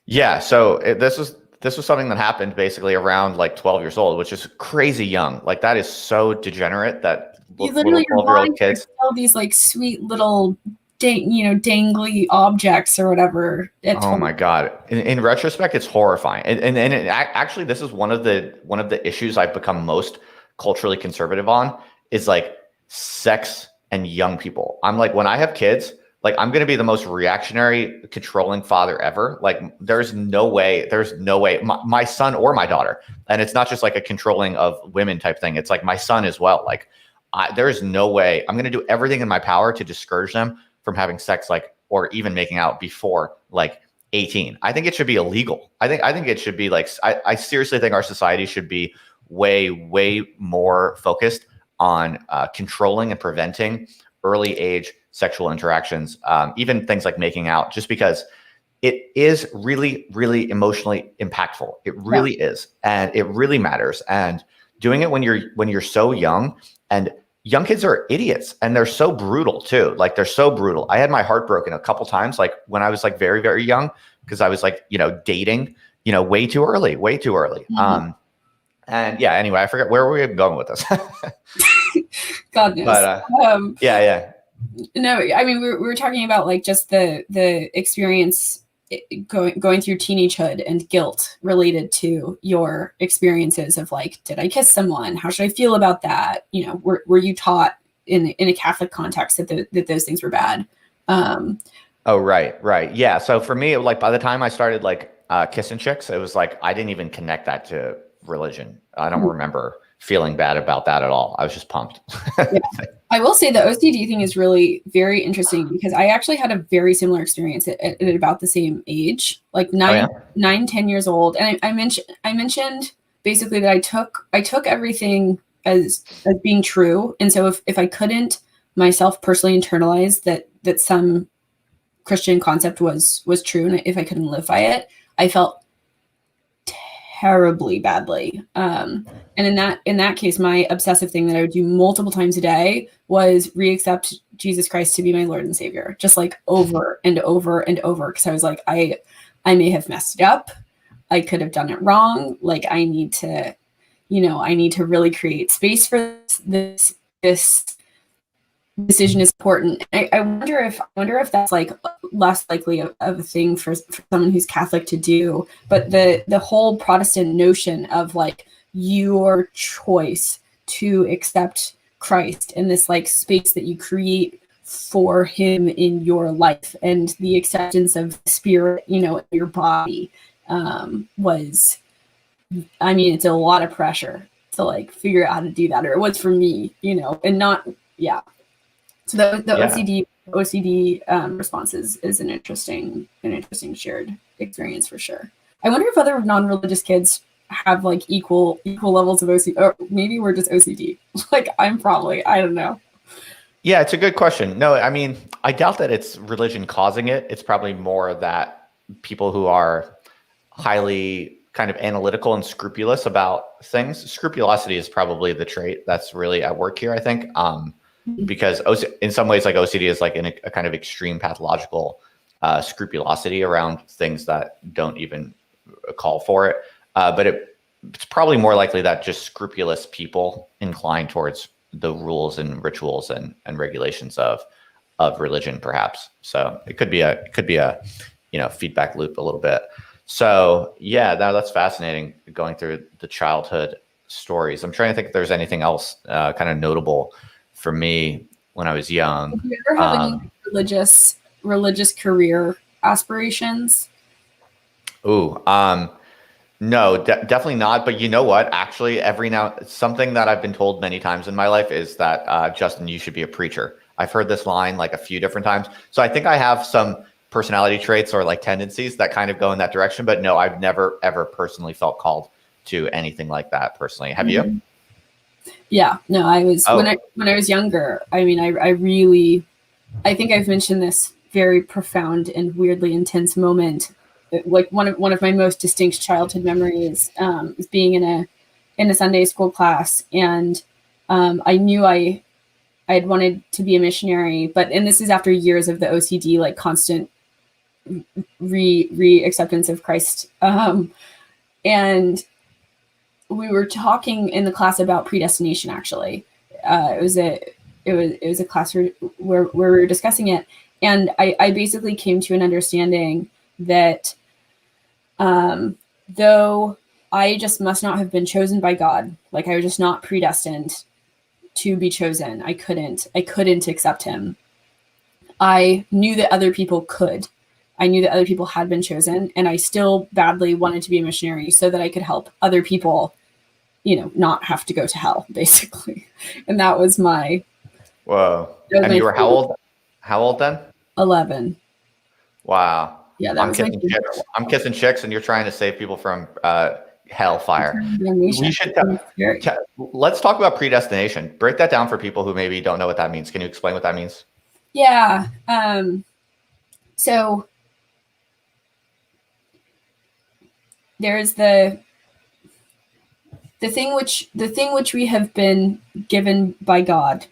[SPEAKER 1] Yeah, so this was something that happened basically around like 12 years old, which is crazy young. Like that is so degenerate that
[SPEAKER 2] little 12-year-old kids all these like sweet little dangly objects or whatever.
[SPEAKER 1] Oh my God. In retrospect, it's horrifying. And actually, this is one of the issues I've become most culturally conservative on is like sex and young people. I'm like, when I have kids, like I'm going to be the most reactionary, controlling father ever. Like there's no way my son or my daughter. And it's not just like a controlling of women type thing. It's like my son as well. Like there's no way. I'm going to do everything in my power to discourage them from having sex, like, or even making out before like 18. I think it should be illegal. I think it should be like, I seriously think our society should be way more focused on controlling and preventing early age sexual interactions, even things like making out, just because it is really emotionally impactful. It really is, and it really matters. And doing it when you're so young, and young kids are idiots, and they're so brutal too. Like they're so brutal. I had my heart broken a couple times, like when I was like very young, because I was like, dating, way too early. Mm-hmm. And yeah, anyway, I forget where we were going with this.
[SPEAKER 2] God knows.
[SPEAKER 1] But yeah.
[SPEAKER 2] No, I mean, we were talking about like just the experience going through teenagehood and guilt related to your experiences of like, did I kiss someone? How should I feel about that? Were you taught in a Catholic context that those things were bad?
[SPEAKER 1] Oh, right. Yeah. So for me, like by the time I started like kissing chicks, it was like I didn't even connect that to religion. I don't remember feeling bad about that at all. I was just pumped.
[SPEAKER 2] Yeah. I will say the OCD thing is really very interesting because I actually had a very similar experience at about the same age, like 10 years old. And I mentioned basically that I took everything as being true. And so if I couldn't myself personally internalize that some Christian concept was true, and if I couldn't live by it, I felt terribly badly. And in that case, my obsessive thing that I would do multiple times a day was reaccept Jesus Christ to be my Lord and Savior, just like over and over and over. Because I was like, I may have messed it up. I could have done it wrong. Like I need to really create space for this decision is important. I wonder if that's like less likely of a thing for someone who's Catholic to do, but the whole Protestant notion of like your choice to accept Christ and this like space that you create for him in your life, and the acceptance of spirit, you know, in your body, was, I mean, it's a lot of pressure to like figure out how to do that, or it was for me, you know, and not, yeah. So the OCD response is an interesting shared experience for sure. I wonder if other non-religious kids have like equal levels of OCD, or maybe we're just OCD. Like I'm probably, I don't know.
[SPEAKER 1] Yeah, it's a good question. No, I mean, I doubt that it's religion causing it. It's probably more that people who are highly kind of analytical and scrupulous about things. Scrupulosity is probably the trait that's really at work here, I think. Because in some ways, like OCD is like a kind of extreme pathological scrupulosity around things that don't even call for it. But it's probably more likely that just scrupulous people incline towards the rules and rituals and regulations of religion, perhaps. So it could be a feedback loop a little bit. So yeah, that's fascinating, going through the childhood stories. I'm trying to think if there's anything else kind of notable for me when I was young.
[SPEAKER 2] Did you ever have any religious career aspirations?
[SPEAKER 1] No, definitely not. But you know what? Actually, something that I've been told many times in my life is that, Justin, you should be a preacher. I've heard this line like a few different times. So I think I have some personality traits or like tendencies that kind of go in that direction. But no, I've never, ever personally felt called to anything like that personally. Have you?
[SPEAKER 2] Yeah, no, I was, when I was younger, I mean, I think I've mentioned this very profound and weirdly intense moment. Like one of my most distinct childhood memories is being in a Sunday school class, and I knew I had wanted to be a missionary, and this is after years of the OCD, like constant re-acceptance of Christ, and we were talking in the class about predestination. Actually, it was a class where we were discussing it, and I basically came to an understanding that though I just must not have been chosen by God, like I was just not predestined to be chosen. I couldn't accept him. I knew that other people could. I knew that other people had been chosen, and I still badly wanted to be a missionary so that I could help other people, you know, not have to go to hell, basically. And that was my...
[SPEAKER 1] Whoa. And you were how old? How old then? 11. Wow.
[SPEAKER 2] Yeah,
[SPEAKER 1] I'm kissing chicks, and you're trying to save people from hellfire. Let's talk about predestination. Break that down for people who maybe don't know what that means. Can you explain what that means?
[SPEAKER 2] Yeah. So there's the thing which we have been given by God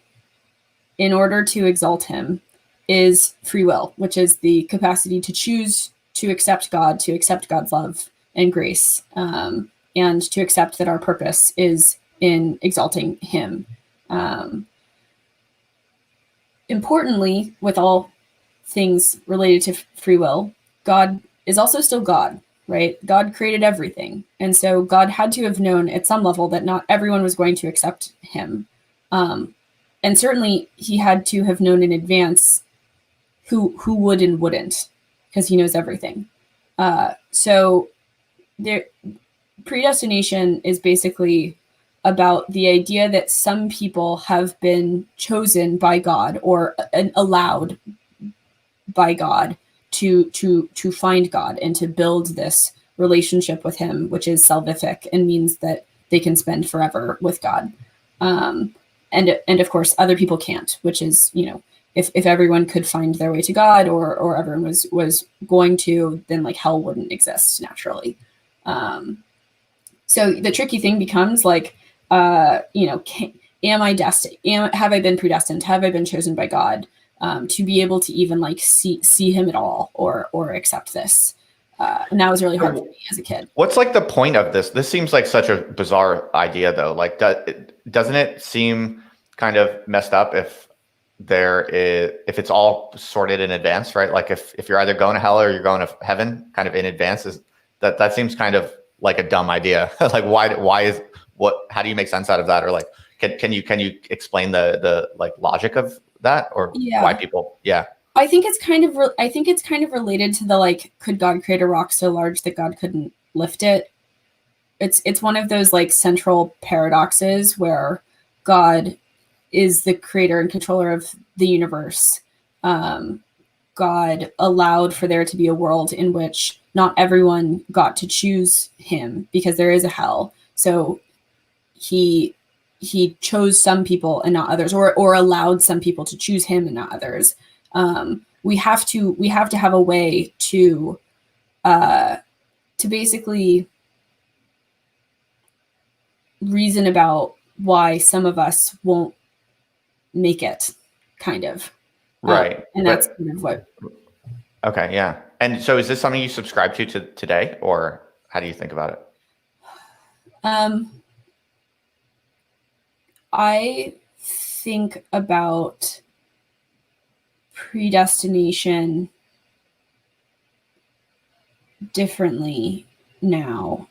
[SPEAKER 2] in order to exalt him is free will, which is the capacity to choose to accept God, to accept God's love and grace, and to accept that our purpose is in exalting him. Importantly, with all things related to free will, God is also still God, right? God created everything. And so God had to have known at some level that not everyone was going to accept him. And certainly he had to have known in advance who would and wouldn't, because he knows everything. So predestination is basically about the idea that some people have been chosen by God or allowed by God to find God and to build this relationship with him, which is salvific and means that they can spend forever with God. And of course, other people can't, which is, you know, if everyone could find their way to God or everyone was going to, then like hell wouldn't exist naturally. So the tricky thing becomes like, you know, am I destined? Have I been predestined? Have I been chosen by God to be able to even like see him at all or accept this? And that was really hard for me as a kid.
[SPEAKER 1] What's like the point of this? This seems like such a bizarre idea, though. Like, doesn't it seem kind of messed up if it's all sorted in advance, right? Like if you're either going to hell or you're going to heaven, kind of in advance, that seems kind of like a dumb idea. Like how do you make sense out of that? Or like, Can you explain the like logic of that, or why people? Yeah.
[SPEAKER 2] I think it's kind of related to the like, could God create a rock so large that God couldn't lift it? It's one of those like central paradoxes where God is the creator and controller of the universe. God allowed for there to be a world in which not everyone got to choose him, because there is a hell. So he chose some people and not others, or allowed some people to choose him and not others. We have to have a way to basically reason about why some of us won't make it, kind of.
[SPEAKER 1] Right.
[SPEAKER 2] And that's kind of what.
[SPEAKER 1] Okay. Yeah. And so is this something you subscribe to today, or how do you think about it?
[SPEAKER 2] I think about predestination differently now,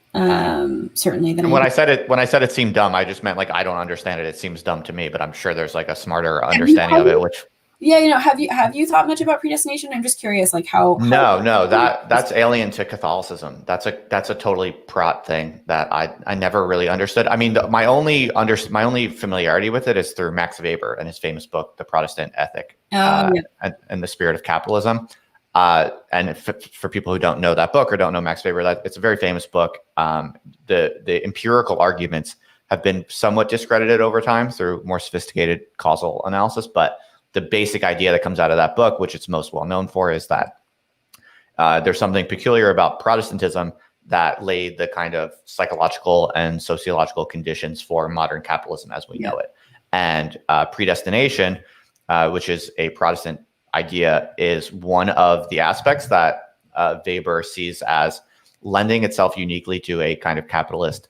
[SPEAKER 2] certainly than
[SPEAKER 1] when I said it seemed dumb, I just meant like, I don't understand it. It seems dumb to me, but I'm sure there's like a smarter understanding of it, which.
[SPEAKER 2] Yeah, have you thought much about predestination? I'm just curious, like how.
[SPEAKER 1] No, that's alien to Catholicism. That's a totally Prot thing that I never really understood. I mean, my only familiarity with it is through Max Weber and his famous book, The Protestant Ethic, and the Spirit of Capitalism. And for people who don't know that book or don't know Max Weber, it's a very famous book. The empirical arguments have been somewhat discredited over time through more sophisticated causal analysis, but the basic idea that comes out of that book, which it's most well known for, is that there's something peculiar about Protestantism that laid the kind of psychological and sociological conditions for modern capitalism as we know it. And predestination, which is a Protestant idea, is one of the aspects that Weber sees as lending itself uniquely to a kind of capitalist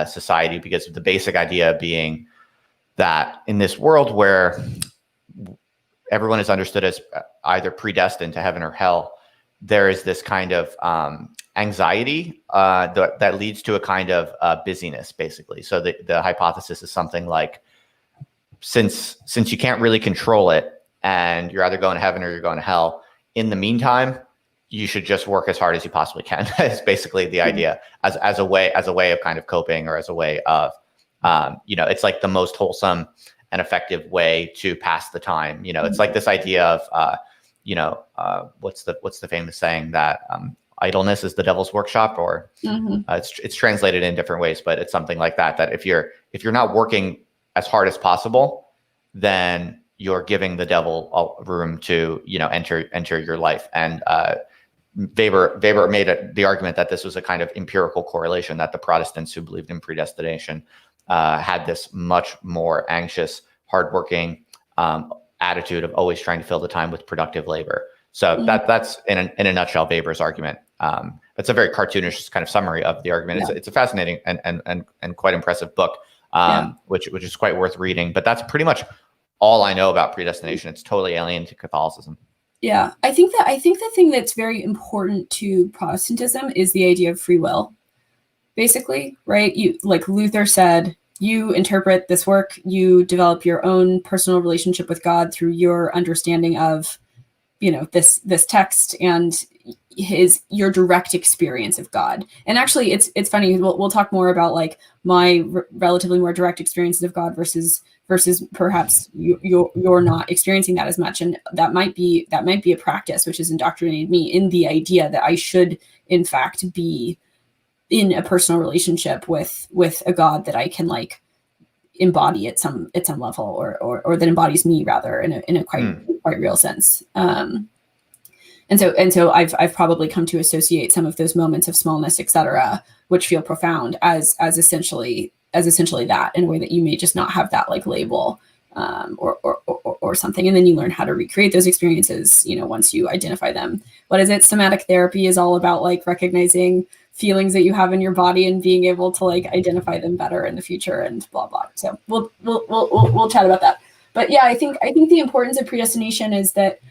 [SPEAKER 1] society, because of the basic idea being that in this world where everyone is understood as either predestined to heaven or hell, there is this kind of anxiety that leads to a kind of busyness, basically. So the hypothesis is something like, since you can't really control it, and you're either going to heaven or you're going to hell, in the meantime, you should just work as hard as you possibly can. It's basically the idea, as a way of kind of coping, or as a way of, it's like the most wholesome and effective way to pass the time. It's like this idea of, what's the famous saying that idleness is the devil's workshop, or it's translated in different ways, but it's something like that. That if you're not working as hard as possible, then you're giving the devil room to enter your life. And Weber made the argument that this was a kind of empirical correlation, that the Protestants who believed in predestination had this much more anxious, hardworking attitude of always trying to fill the time with productive labor. So that's in a nutshell Weber's argument. It's a very cartoonish kind of summary of the argument. It's a fascinating and quite impressive book, which is quite worth reading. But that's pretty much all I know about predestination. It's totally alien to Catholicism.
[SPEAKER 2] Yeah, I think the thing that's very important to Protestantism is the idea of free will. Basically, right? You, like Luther said, you interpret this work, you develop your own personal relationship with God through your understanding of, this text and your direct experience of God. And actually, it's funny. We'll talk more about like my relatively more direct experiences of God versus perhaps you're not experiencing that as much, and that might be a practice which has indoctrinated me in the idea that I should in fact be in a personal relationship with a God that I can like embody at some level, or that embodies me rather in a quite real sense. And so I've probably come to associate some of those moments of smallness, etc., which feel profound, as essentially that, in a way that you may just not have that like label, or something. And then you learn how to recreate those experiences, once you identify them. What is it? Somatic therapy is all about like recognizing feelings that you have in your body and being able to like identify them better in the future, and blah blah. So we'll chat about that. But yeah, I think the importance of predestination is that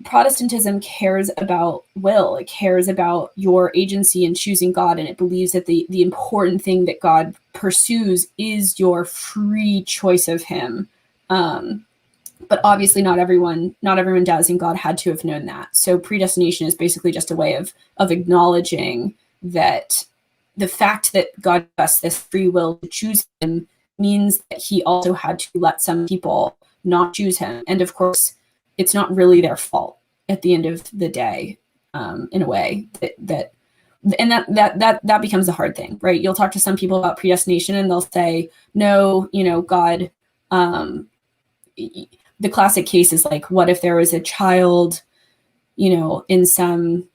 [SPEAKER 2] Protestantism cares about will. It cares about your agency in choosing God, and it believes that the important thing that God pursues is your free choice of Him. But obviously, not everyone does, and God had to have known that. So predestination is basically just a way of acknowledging that the fact that God gave us this free will to choose Him means that He also had to let some people not choose Him, and of course, it's not really their fault at the end of the day, in a way that becomes the hard thing, right? You'll talk to some people about predestination and they'll say, no, God, the classic case is like, what if there was a child, in some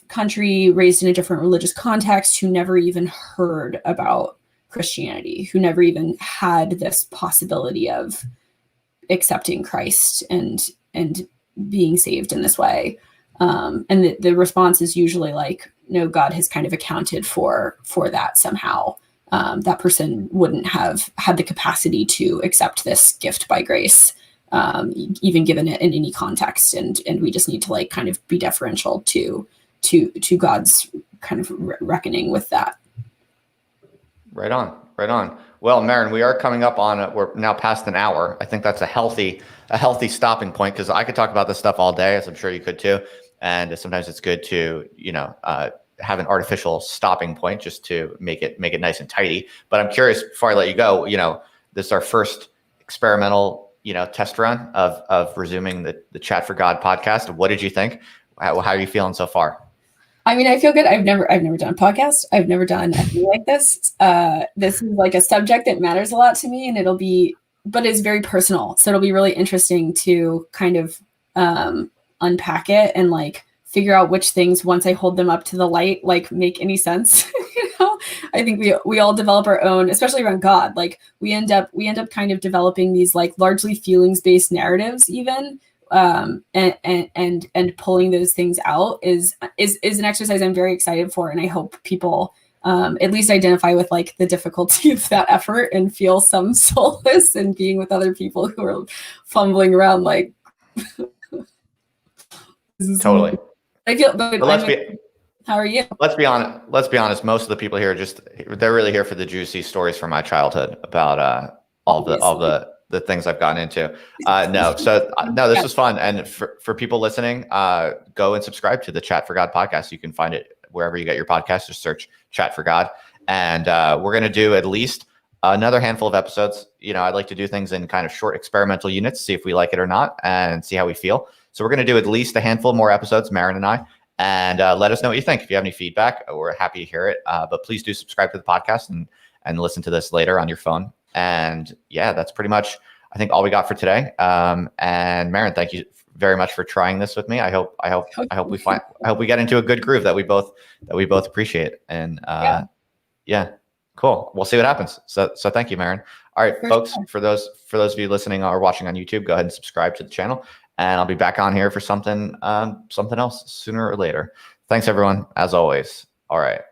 [SPEAKER 2] country raised in a different religious context who never even heard about Christianity, who never even had this possibility of accepting Christ and being saved in this way, and the response is usually like, no, God has kind of accounted for that somehow. That person wouldn't have had the capacity to accept this gift by grace, even given it in any context, and we just need to like kind of be deferential to God's kind of reckoning with that.
[SPEAKER 1] Right on. Well, Maren, we are coming up on we're now past an hour. I think that's a healthy stopping point, because I could talk about this stuff all day, as I'm sure you could too. And sometimes it's good to, have an artificial stopping point just to make it nice and tidy. But I'm curious, before I let you go, this is our first experimental, test run of resuming the Chat for God podcast. What did you think? How are you feeling so far?
[SPEAKER 2] I mean, I feel good. I've never done a podcast. I've never done anything like this. This is like a subject that matters a lot to me, and but it's very personal. So it'll be really interesting to kind of unpack it and like figure out which things, once I hold them up to the light, like make any sense. I think we all develop our own, especially around God. Like we end up kind of developing these like largely feelings-based narratives, even. And pulling those things out is an exercise I'm very excited for, and I hope people at least identify with like the difficulty of that effort and feel some solace in being with other people who are fumbling around like.
[SPEAKER 1] Totally.
[SPEAKER 2] I feel, but how are you?
[SPEAKER 1] Let's be honest. Most of the people here they're really here for the juicy stories from my childhood about all the things I've gotten into. No, this was fun. And for people listening, go and subscribe to the Chat for God podcast. You can find it wherever you get your podcast. Just search Chat for God. And we're going to do at least another handful of episodes. I'd like to do things in kind of short experimental units, see if we like it or not, and see how we feel. So we're going to do at least a handful more episodes, Maren and I, and let us know what you think. If you have any feedback, we're happy to hear it. But please do subscribe to the podcast and listen to this later on your phone. And yeah, that's pretty much, I think, all we got for today. And Maren, thank you very much for trying this with me. I hope we get into a good groove that we both appreciate. And yeah, cool. We'll see what happens. So thank you, Maren. All right, folks, for those of you listening or watching on YouTube, go ahead and subscribe to the channel, and I'll be back on here for something else sooner or later. Thanks, everyone, as always. All right.